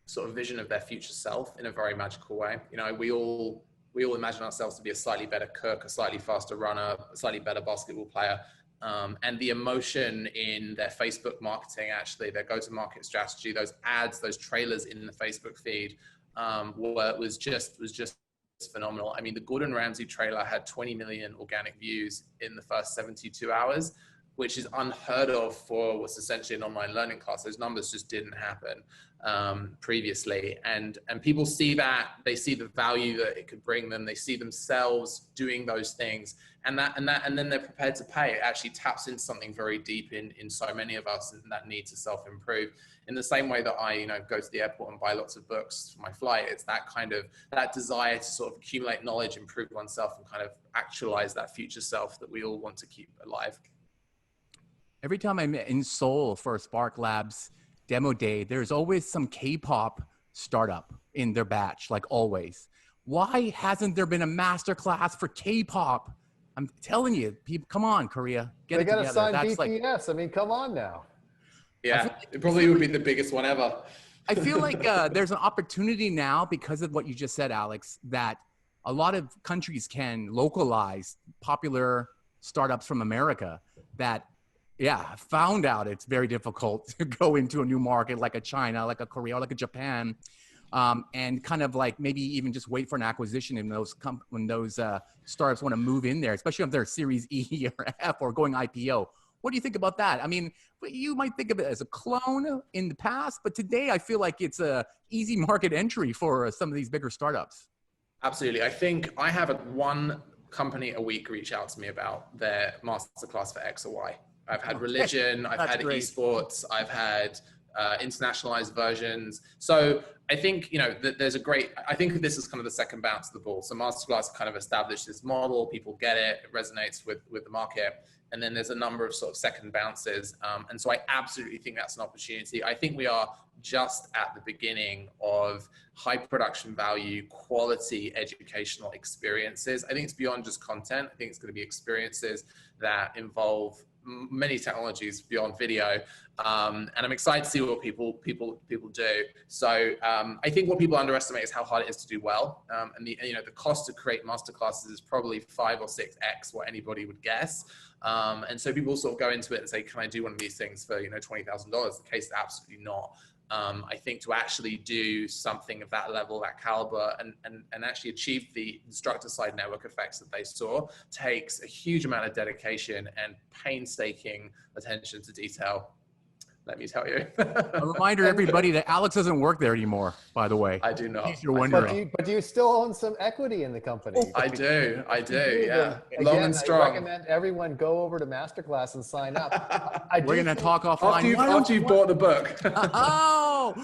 S3: sort of vision of their future self in a very magical way. We all we all imagine ourselves to be a slightly better cook, a slightly faster runner, a slightly better basketball player. And the emotion in their Facebook marketing, actually, their go-to-market strategy, those ads, those trailers in the Facebook feed, was just phenomenal. I mean, the Gordon Ramsay trailer had 20 million organic views in the first 72 hours, which is unheard of for what's essentially an online learning class. Those numbers just didn't happen previously. And people see that, they see the value that it could bring them. They see themselves doing those things, and then they're prepared to pay. It actually taps into something very deep in so many of us, and that need to self-improve. In the same way that I, go to the airport and buy lots of books for my flight, it's that desire to sort of accumulate knowledge, improve oneself, and kind of actualize that future self that we all want to keep alive.
S1: Every time I'm in Seoul for a Spark Labs demo day, there's always some K-pop startup in their batch, like always. Why hasn't there been a masterclass for K-pop? I'm telling you, people, come on, Korea, get it together.
S2: They got to sign BTS. I mean, come on now.
S3: Yeah, it probably would be the biggest one ever.
S1: I feel like there's an opportunity now because of what you just said, Alex, that a lot of countries can localize popular startups from America that, found out it's very difficult to go into a new market like a China, like a Korea, or like a Japan, and kind of like maybe even just wait for an acquisition in when those startups want to move in there, especially if they're Series E or F or going IPO. What do you think about that? I mean, you might think of it as a clone in the past, but today I feel like it's a easy market entry for some of these bigger startups.
S3: Absolutely. I think I have one company a week reach out to me about their masterclass for X or Y. I've had religion, I've had esports, I've had internationalized versions. So I think, there's I think this is kind of the second bounce of the ball. So Masterclass kind of established this model, people get it, it resonates with the market. And then there's a number of sort of second bounces. And so I absolutely think that's an opportunity. I think we are just at the beginning of high production value, quality educational experiences. I think it's beyond just content. I think it's going to be experiences that involve many technologies beyond video, and I'm excited to see what people do. So I think what people underestimate is how hard it is to do well, and the cost to create masterclasses is probably 5 or 6x what anybody would guess. And so people sort of go into it and say, "Can I do one of these things for $20,000?" The case is absolutely not. I think to actually do something of that level, that caliber, and actually achieve the instructor side network effects that they saw takes a huge amount of dedication and painstaking attention to detail. Let me tell you.
S1: A reminder to everybody that Alex doesn't work there anymore, by the way.
S3: I do not.
S1: In case you're wondering.
S2: But do you still own some equity in the company?
S3: I do, yeah.
S2: Again,
S3: Long and strong.
S2: I recommend everyone go over to Masterclass and sign up.
S1: We're going to talk offline.
S3: After you've bought the book.
S1: Oh,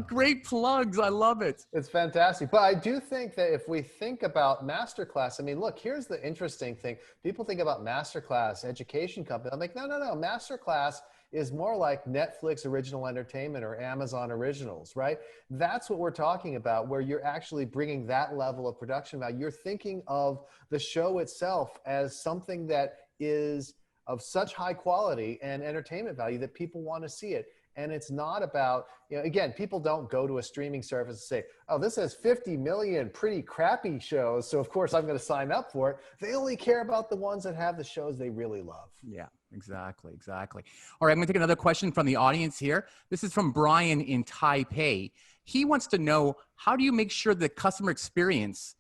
S1: great plugs. I love it.
S2: It's fantastic. But I do think that if we think about Masterclass, I mean, look, here's the interesting thing. People think about Masterclass, education company. I'm like, no. Masterclass is more like Netflix original entertainment or Amazon originals, right? That's what we're talking about, where you're actually bringing that level of production value. You're thinking of the show itself as something that is of such high quality and entertainment value that people want to see it. And it's not about, again, people don't go to a streaming service and say, oh, this has 50 million pretty crappy shows, so of course I'm going to sign up for it. They only care about the ones that have the shows they really love.
S1: Yeah, exactly. All right, I'm going to take another question from the audience here. This is from Brian in Taipei. He wants to know, how do you make sure the customer experience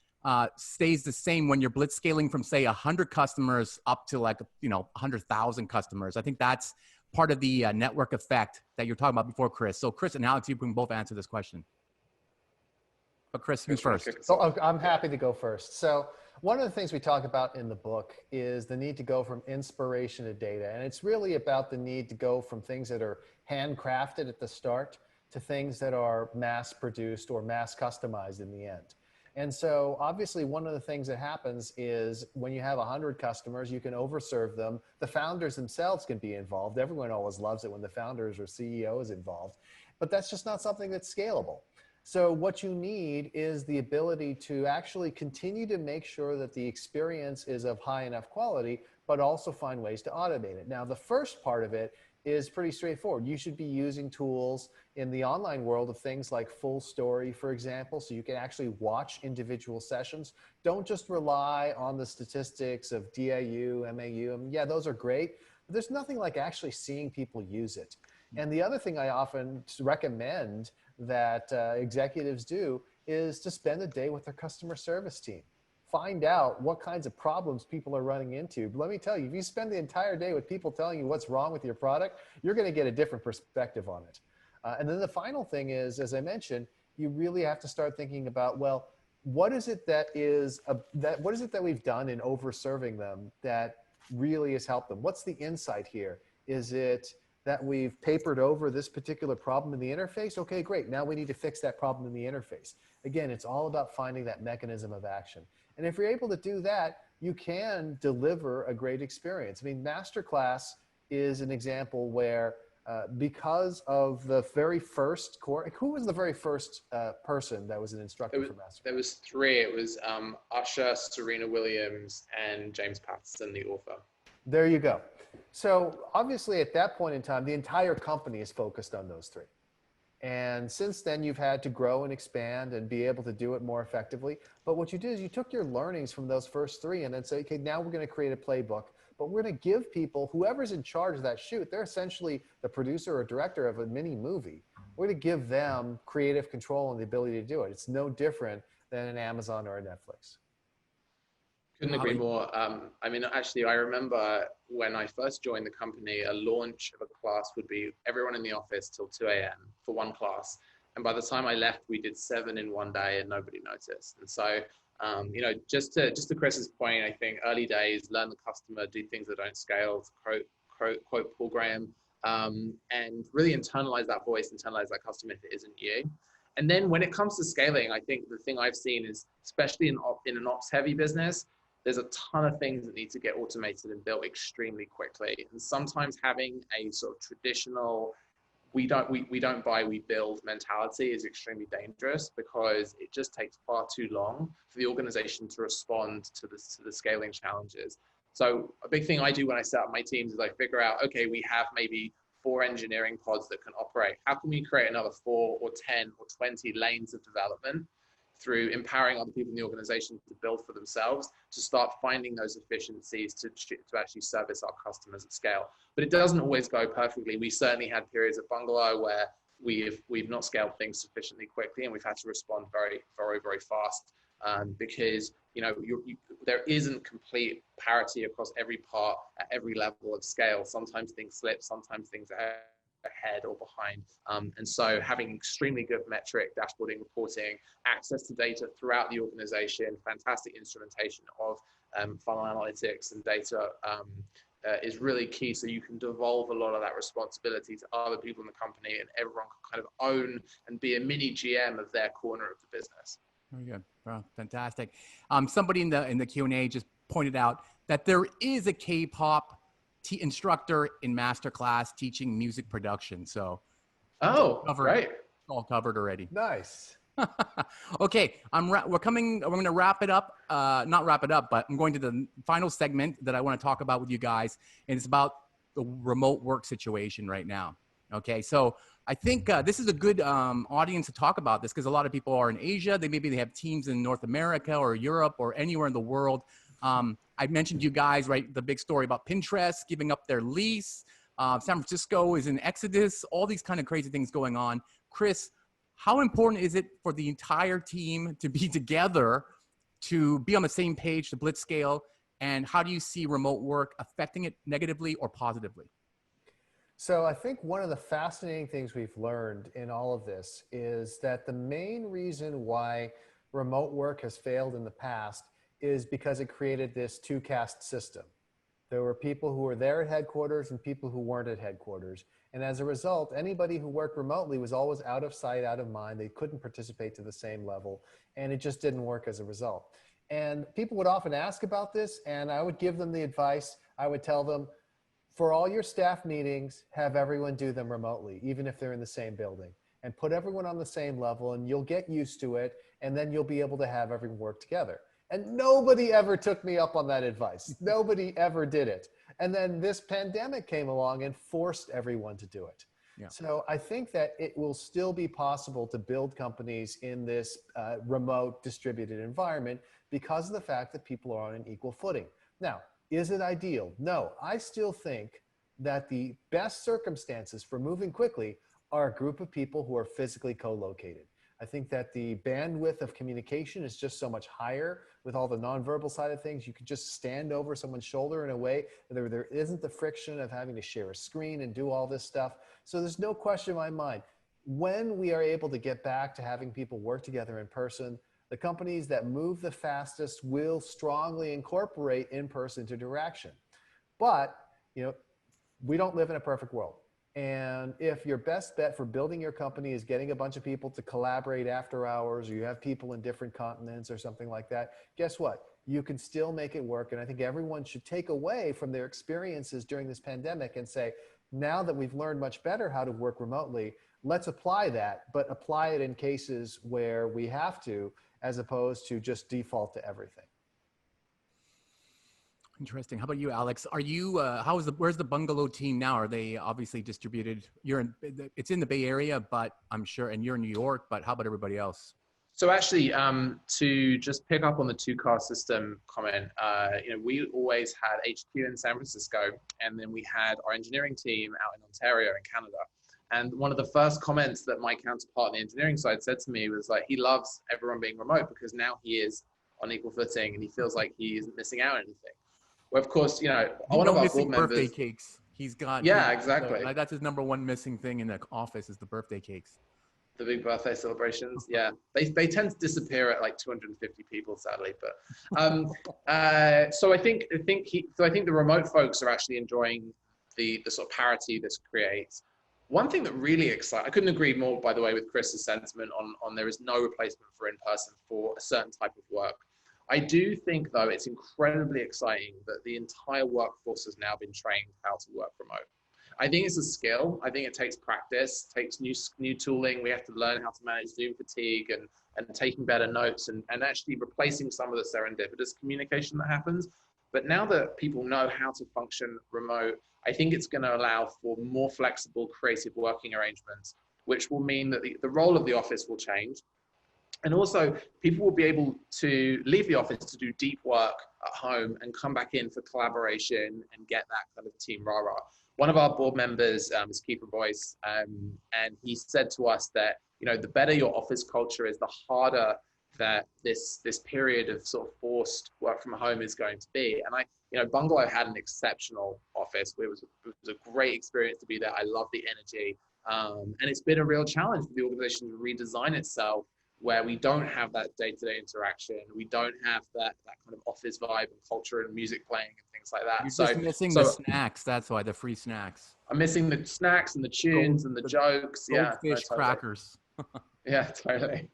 S1: stays the same when you're blitzscaling from, say, 100 customers up to 100,000 customers? I think that's part of the network effect that you're talking about before, Chris. So Chris and Alex, you can both answer this question. But Chris, who's first?
S2: So I'm happy to go first. So one of the things we talk about in the book is the need to go from inspiration to data. And it's really about the need to go from things that are handcrafted at the start to things that are mass produced or mass customized in the end. And so obviously one of the things that happens is when you have 100 customers, you can overserve them. The founders themselves can be involved. Everyone always loves it when the founders or CEO is involved, but that's just not something that's scalable. So what you need is the ability to actually continue to make sure that the experience is of high enough quality, but also find ways to automate it. Now, the first part of it is pretty straightforward. You should be using tools in the online world of things like Full Story, for example, so you can actually watch individual sessions. Don't just rely on the statistics of DAU, MAU. I mean, yeah, those are great, but there's nothing like actually seeing people use it. And the other thing I often recommend that executives do is to spend a day with their customer service team. Find out what kinds of problems people are running into. But let me tell you, if you spend the entire day with people telling you what's wrong with your product, you're going to get a different perspective on it. And then the final thing is, as I mentioned, you really have to start thinking about, well, what is it that we've done in over-serving them that really has helped them? What's the insight here? Is it that we've papered over this particular problem in the interface? Okay, great. Now we need to fix that problem in the interface. Again, it's all about finding that mechanism of action. And if you're able to do that, you can deliver a great experience. I mean, Masterclass is an example where because of the very first course, who was the very first person that was an instructor for Masterclass?
S3: There was three. It was Usher, Serena Williams, and James Patterson, the author.
S2: There you go. So obviously at that point in time, the entire company is focused on those three. And since then, you've had to grow and expand and be able to do it more effectively. But what you did is you took your learnings from those first three and then say, okay, now we're going to create a playbook. But we're going to give people, whoever's in charge of that shoot, they're essentially the producer or director of a mini movie. We're going to give them creative control and the ability to do it. It's no different than an Amazon or a Netflix.
S3: Couldn't agree more. I mean, actually, I remember when I first joined the company, a launch of a class would be everyone in the office till 2 a.m. for one class. And by the time I left, we did 7 in one day and nobody noticed. And so, you know, just to Chris's point, I think early days, learn the customer, do things that don't scale, to quote Paul Graham, and really internalize that voice, internalize that customer if it isn't you. And then when it comes to scaling, I think the thing I've seen is, especially in an ops heavy business, there's a ton of things that need to get automated and built extremely quickly. And sometimes having a sort of traditional, we don't buy, we build mentality is extremely dangerous because it just takes far too long for the organization to respond to the scaling challenges. So a big thing I do when I set up my teams is I figure out, okay, we have maybe 4 engineering pods that can operate. How can we create another 4 or 10 or 20 lanes of development through empowering other people in the organization to build for themselves, to start finding those efficiencies to actually service our customers at scale. But it doesn't always go perfectly. We certainly had periods at Bungalow where we've not scaled things sufficiently quickly, and we've had to respond very, very, very fast because there isn't complete parity across every part at every level of scale. Sometimes things slip, sometimes things are ahead or behind. And so having extremely good metric, dashboarding, reporting, access to data throughout the organization, fantastic instrumentation of funnel analytics and data is really key. So you can devolve a lot of that responsibility to other people in the company, and everyone can kind of own and be a mini GM of their corner of the business.
S1: Very good. Well, fantastic. Somebody in the Q&A just pointed out that there is a K-pop instructor in Masterclass teaching music production. So,
S3: right,
S1: all covered already.
S2: Nice.
S1: Okay, we're going to wrap it up. Not wrap it up, but I'm going to the final segment that I want to talk about with you guys, and it's about the remote work situation right now. Okay, so I think this is a good audience to talk about this because a lot of people are in Asia. Maybe they have teams in North America or Europe or anywhere in the world. I mentioned you guys, right, the big story about Pinterest giving up their lease. San Francisco is in exodus, all these kind of crazy things going on. Chris, how important is it for the entire team to be together, to be on the same page, to blitzscale? And how do you see remote work affecting it negatively or positively?
S2: So I think one of the fascinating things we've learned in all of this is that the main reason why remote work has failed in the past is because it created this 2-caste system. There were people who were there at headquarters and people who weren't at headquarters. And as a result, anybody who worked remotely was always out of sight, out of mind. They couldn't participate to the same level, and it just didn't work as a result. And people would often ask about this, and I would give them the advice. I would tell them, for all your staff meetings, have everyone do them remotely, even if they're in the same building, and put everyone on the same level, and you'll get used to it, and then you'll be able to have everyone work together. And nobody ever took me up on that advice. Nobody ever did it. And then this pandemic came along and forced everyone to do it. Yeah. So I think that it will still be possible to build companies in this remote distributed environment because of the fact that people are on an equal footing. Now, is it ideal? No, I still think that the best circumstances for moving quickly are a group of people who are physically co-located. I think that the bandwidth of communication is just so much higher with all the nonverbal side of things. You could just stand over someone's shoulder in a way that there isn't the friction of having to share a screen and do all this stuff. So there's no question in my mind, when we are able to get back to having people work together in person, the companies that move the fastest will strongly incorporate in-person interaction. But, you know, we don't live in a perfect world. And if your best bet for building your company is getting a bunch of people to collaborate after hours, or you have people in different continents or something like that, guess what? You can still make it work. And I think everyone should take away from their experiences during this pandemic and say, now that we've learned much better how to work remotely, let's apply that, but apply it in cases where we have to, as opposed to just default to everything.
S1: Interesting. How about you, Alex? Are you, where's the bungalow team now? Are they obviously distributed? It's in the Bay Area, but I'm sure, and you're in New York, but how about everybody else?
S3: So actually, to just pick up on the two-car system comment, you know, we always had HQ in San Francisco, and then we had our engineering team out in Ontario in Canada. And one of the first comments that my counterpart on the engineering side said to me was like, he loves everyone being remote because now he is on equal footing and he feels like he isn't missing out on anything. Well, of course, you know, one of our board members.
S1: Birthday cakes. He's got.
S3: Yeah, exactly.
S1: That's his number one missing thing in the office is the birthday cakes.
S3: The big birthday celebrations. Yeah, they tend to disappear at like 250 people, sadly. But so I think the remote folks are actually enjoying the sort of parity this creates. One thing that really excites, I couldn't agree more, by the way, with Chris's sentiment on there is no replacement for in-person for a certain type of work. I do think, though, it's incredibly exciting that the entire workforce has now been trained how to work remote. I think it's a skill. I think it takes practice, takes new tooling. We have to learn how to manage Zoom fatigue and taking better notes and actually replacing some of the serendipitous communication that happens. But now that people know how to function remote, I think it's going to allow for more flexible, creative working arrangements, which will mean that the role of the office will change. And also, people will be able to leave the office to do deep work at home and come back in for collaboration and get that kind of team rah-rah. One of our board members is Keeper Boyce, and he said to us that, you know, the better your office culture is, the harder that this period of sort of forced work from home is going to be. And you know, Bungalow had an exceptional office. It was a great experience to be there. I love the energy. And it's been a real challenge for the organization to redesign itself, where we don't have that day-to-day interaction. We don't have that kind of office vibe and culture and music playing and things like that.
S1: You're just missing the snacks. That's why, the free snacks.
S3: I'm missing the snacks and the tunes and the jokes.
S1: Goldfish crackers.
S3: Yeah, totally.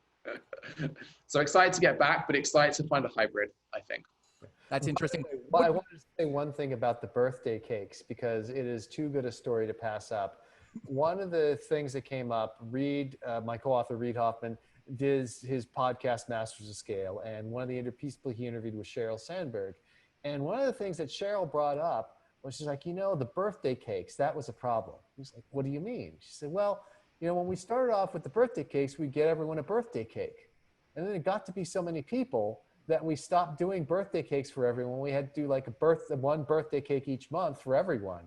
S3: So excited to get back, but excited to find a hybrid, I think.
S1: That's interesting.
S2: Well, I wanted to say one thing about the birthday cakes, because it is too good a story to pass up. One of the things that came up, my co-author, Reid Hoffman, did his podcast, Masters of Scale. And one of the people he interviewed was Sheryl Sandberg. And one of the things that Sheryl brought up was, she's like, you know, the birthday cakes, that was a problem. He's like, what do you mean? She said, well, you know, when we started off with the birthday cakes, we'd get everyone a birthday cake. And then it got to be so many people that we stopped doing birthday cakes for everyone. We had to do like one birthday cake each month for everyone.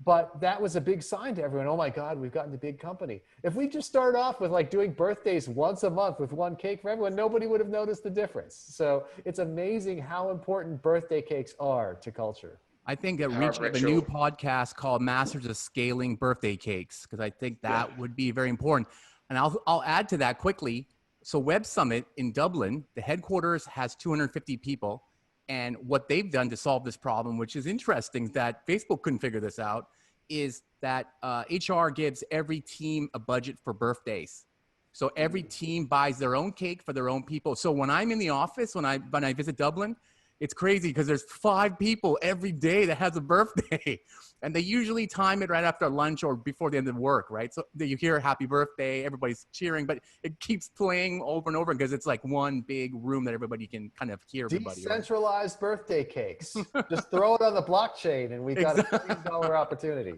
S2: But that was a big sign to everyone. Oh my God, we've gotten a big company. If we just started off with like doing birthdays once a month with one cake for everyone, nobody would have noticed the difference. So it's amazing how important birthday cakes are to culture.
S1: I think that we should have a new podcast called Masters of Scaling Birthday Cakes, because I think that would be very important. And I'll add to that quickly. So Web Summit in Dublin, the headquarters has 250 people. And what they've done to solve this problem, which is interesting that Facebook couldn't figure this out, is that HR gives every team a budget for birthdays. So every team buys their own cake for their own people. So when I'm in the office, when I visit Dublin, it's crazy because there's 5 people every day that has a birthday, and they usually time it right after lunch or before the end of work, right? So you hear happy birthday, everybody's cheering, but it keeps playing over and over because it's like one big room that everybody can kind of hear everybody.
S2: Decentralized birthday cakes. Just throw it on the blockchain and we got
S1: Exactly.
S2: a $1 billion opportunity.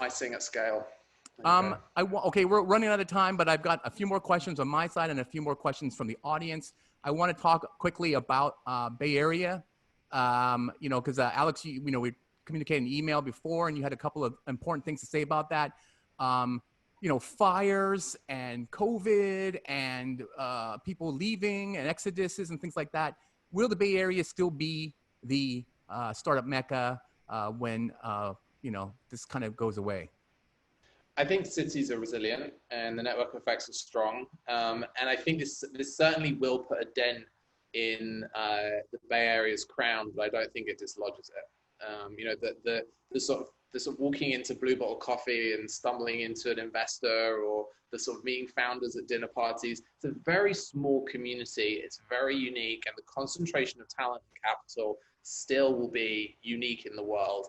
S3: Icing at scale.
S1: Okay, we're running out of time, but I've got a few more questions on my side and a few more questions from the audience. I want to talk quickly about Bay Area, you know, because Alex, you know, we communicated an email before, and you had a couple of important things to say about that. You know, fires and COVID and people leaving and exoduses and things like that. Will the Bay Area still be the startup mecca when you know, this kind of goes away?
S3: I think cities are resilient and the network effects are strong. And I think this certainly will put a dent in the Bay Area's crown, but I don't think it dislodges it. You know, the sort of walking into Blue Bottle Coffee and stumbling into an investor, or the sort of meeting founders at dinner parties. It's a very small community. It's very unique, and the concentration of talent and capital still will be unique in the world.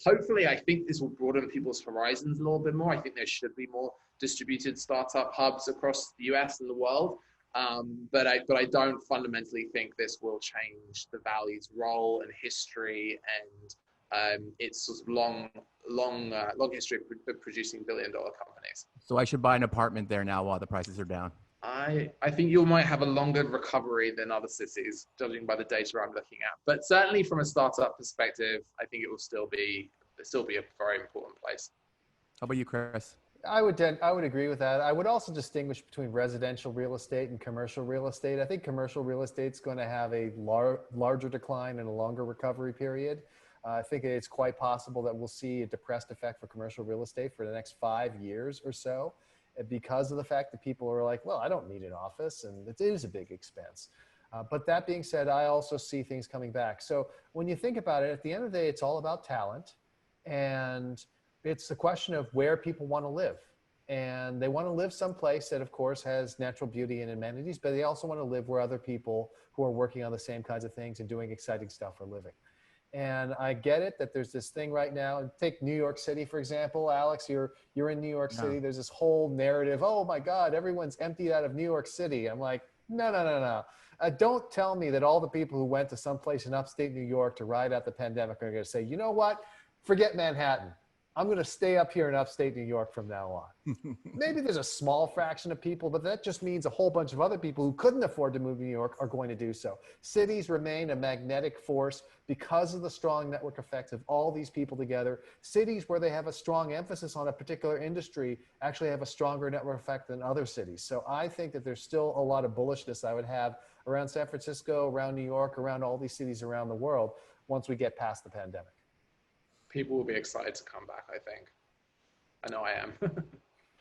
S3: Hopefully, I think this will broaden people's horizons a little bit more. I think there should be more distributed startup hubs across the US and the world. But I don't fundamentally think this will change the Valley's role and history and its sort of long history of producing billion-dollar companies.
S1: So I should buy an apartment there now while the prices are down.
S3: I think you might have a longer recovery than other cities, judging by the data I'm looking at. But certainly from a startup perspective, I think it will still be a very important place.
S1: How about you, Chris?
S2: I would agree with that. I would also distinguish between residential real estate and commercial real estate. I think commercial real estate is going to have a larger decline and a longer recovery period. I think it's quite possible that we'll see a depressed effect for commercial real estate for the next 5 years or so, because of the fact that people are like, well, I don't need an office, and it is a big expense. But that being said, I also see things coming back. So when you think about it, at the end of the day, it's all about talent, and it's the question of where people want to live. And they want to live someplace that, of course, has natural beauty and amenities, but they also want to live where other people who are working on the same kinds of things and doing exciting stuff are living. And I get it that there's this thing right now. Take New York City, for example. Alex, you're in New York City. There's this whole narrative, oh my God, everyone's emptied out of New York City. I'm like, no. Don't tell me that all the people who went to someplace in upstate New York to ride out the pandemic are going to say, you know what, forget Manhattan. I'm going to stay up here in upstate New York from now on. Maybe there's a small fraction of people, but that just means a whole bunch of other people who couldn't afford to move to New York are going to do so. Cities remain a magnetic force because of the strong network effects of all these people together. Cities where they have a strong emphasis on a particular industry actually have a stronger network effect than other cities. So I think that there's still a lot of bullishness I would have around San Francisco, around New York, around all these cities around the world once we get past the pandemic.
S3: People will be excited to come back, I think. I know I am.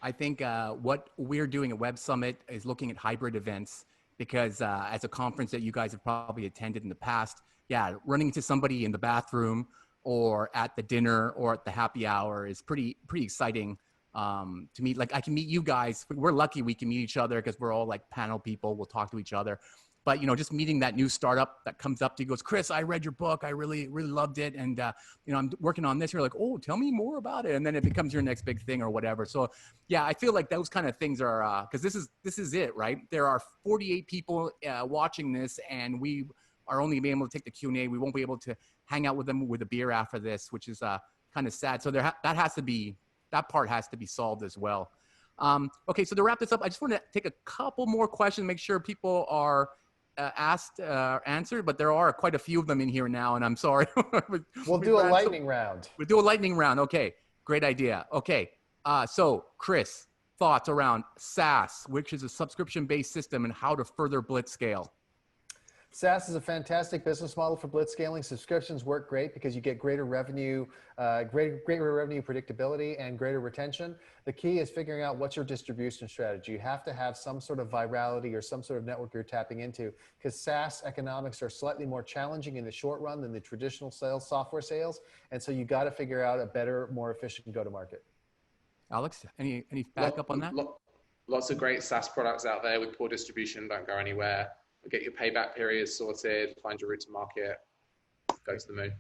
S1: I think what we're doing at Web Summit is looking at hybrid events, because as a conference that you guys have probably attended in the past, running into somebody in the bathroom or at the dinner or at the happy hour is pretty exciting to meet. Like, I can meet you guys. We're lucky we can meet each other because we're all like panel people. We'll talk to each other. But, you know, just meeting that new startup that comes up to you, goes, Chris, I read your book. I really loved it. And, you know, I'm working on this. You're like, oh, tell me more about it. And then it becomes your next big thing or whatever. So, yeah, I feel like those kind of things are, because this is it, right? There are 48 people watching this, and we are only being able to take the Q&A. We won't be able to hang out with them with a beer after this, which is kind of sad. So that part has to be solved as well. Okay, so to wrap this up, I just want to take a couple more questions, make sure people are answered, but there are quite a few of them in here now, and I'm sorry.
S2: We'll do a lightning round.
S1: We'll do a lightning round. Okay, great idea. Okay, so Chris, thoughts around SaaS, which is a subscription-based system, and how to further Blitzscale?
S2: SaaS is a fantastic business model for blitzscaling. Subscriptions work great because you get greater revenue, greater revenue predictability and greater retention. The key is figuring out what's your distribution strategy. You have to have some sort of virality or some sort of network you're tapping into, because SaaS economics are slightly more challenging in the short run than the traditional software sales. And so you got to figure out a better, more efficient go-to-market.
S1: Alex, any backup on that?
S3: Lots of great SaaS products out there with poor distribution, don't go anywhere. get your payback periods sorted, find your route to market, go to the moon.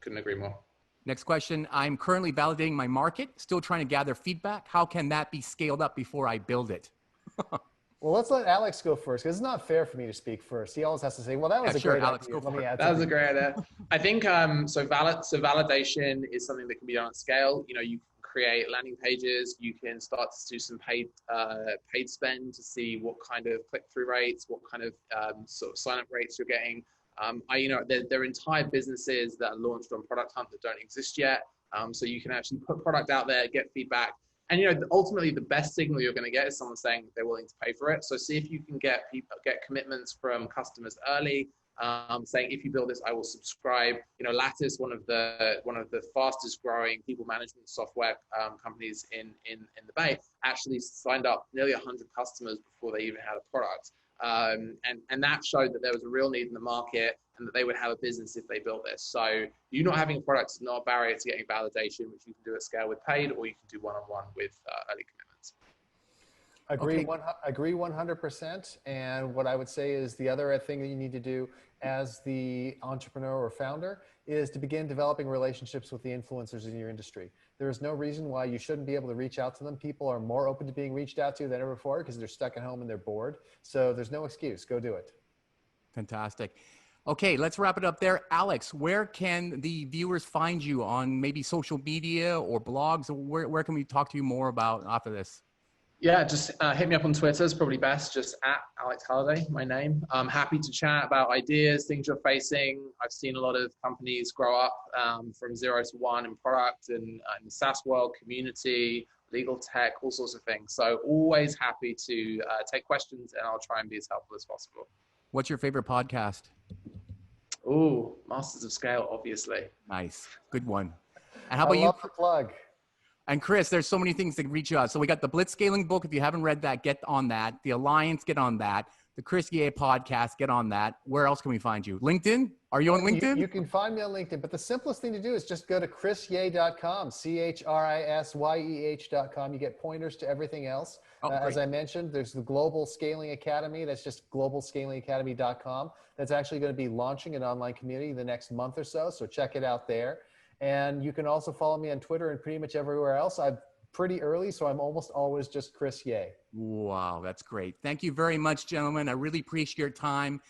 S3: Couldn't agree more.
S1: Next question. I'm currently validating my market, still trying to gather feedback. How can that be scaled up before I build it?
S2: Well, let's let Alex go first, because it's not fair for me to speak first. He always has to say, well, that was a great
S1: Alex,
S2: idea.
S1: go for it.
S3: That was a great idea. I think, so validation is something that can be done at scale. You know, you can create landing pages. You can start to do some paid spend to see what kind of click-through rates, what kind of sort of sign-up rates you're getting. There are entire businesses that are launched on Product Hunt that don't exist yet. So you can actually put product out there, get feedback. And, you know, ultimately the best signal you're going to get is someone saying they're willing to pay for it. So see if you can get commitments from customers early, saying, if you build this, I will subscribe. You know, Lattice, one of the fastest growing people management software companies in the Bay, actually signed up nearly 100 customers before they even had a product. And that showed that there was a real need in the market and that they would have a business if they built this. So you not having a product is not a barrier to getting validation, which you can do at scale with paid, or you can do one-on-one with early commitments.
S2: Agree 100%. And what I would say is the other thing that you need to do as the entrepreneur or founder is to begin developing relationships with the influencers in your industry. There is no reason why you shouldn't be able to reach out to them. People are more open to being reached out to than ever before because they're stuck at home and they're bored. So there's no excuse. Go do it. Fantastic.
S1: Okay, let's wrap it up there. Alex, where can the viewers find you on maybe social media or blogs? Where can we talk to you more about after this?
S3: Yeah, just hit me up on Twitter. It's probably best, just at Alex Halliday, my name. I'm happy to chat about ideas, things you're facing. I've seen a lot of companies grow up from 0 to 1 in product and in the SaaS world, community, legal tech, all sorts of things. So always happy to take questions, and I'll try and be as helpful as possible.
S1: What's your favorite podcast?
S3: Ooh, Masters of Scale, obviously.
S1: Nice, good one. And how about you?
S2: The plug.
S1: And Chris, there's so many things to reach out. So we got the Blitzscaling book. If you haven't read that, get on that. The Alliance, get on that. The Chris Ye podcast, get on that. Where else can we find you? LinkedIn? Are you on LinkedIn?
S2: You can find me on LinkedIn, but the simplest thing to do is just go to chrisyeh.com, CHRISYEH.com. You get pointers to everything else. As I mentioned, there's the Global Scaling Academy. That's just globalscalingacademy.com. That's actually going to be launching an online community the next month or so. So check it out there. And you can also follow me on Twitter and pretty much everywhere else. I'm pretty early, so I'm almost always just Chris Ye.
S1: Wow, that's great. Thank you very much, gentlemen. I really appreciate your time.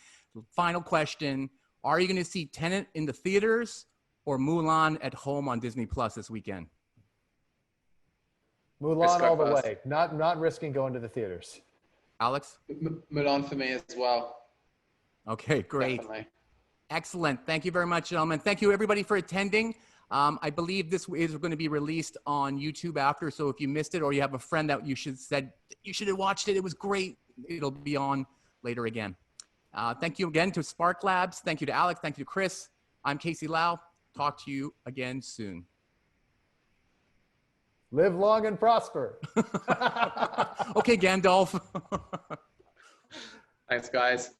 S1: Final question. Are you going to see Tenet in the theaters or Mulan at home on Disney Plus this weekend?
S2: Mulan all the way. Not risking going to the theaters.
S1: Alex?
S3: Mulan for me as well.
S1: Okay, great.
S3: Definitely.
S1: Excellent. Thank you very much, gentlemen. Thank you, everybody, for attending. I believe this is going to be released on YouTube after, so if you missed it or you have a friend that you should have watched it, it was great, it'll be on later again. Thank you again to Spark Labs. Thank you to Alex. Thank you to Chris. I'm Casey Lau. Talk to you again soon.
S2: Live long and prosper.
S1: Okay, Gandalf.
S3: Thanks, guys.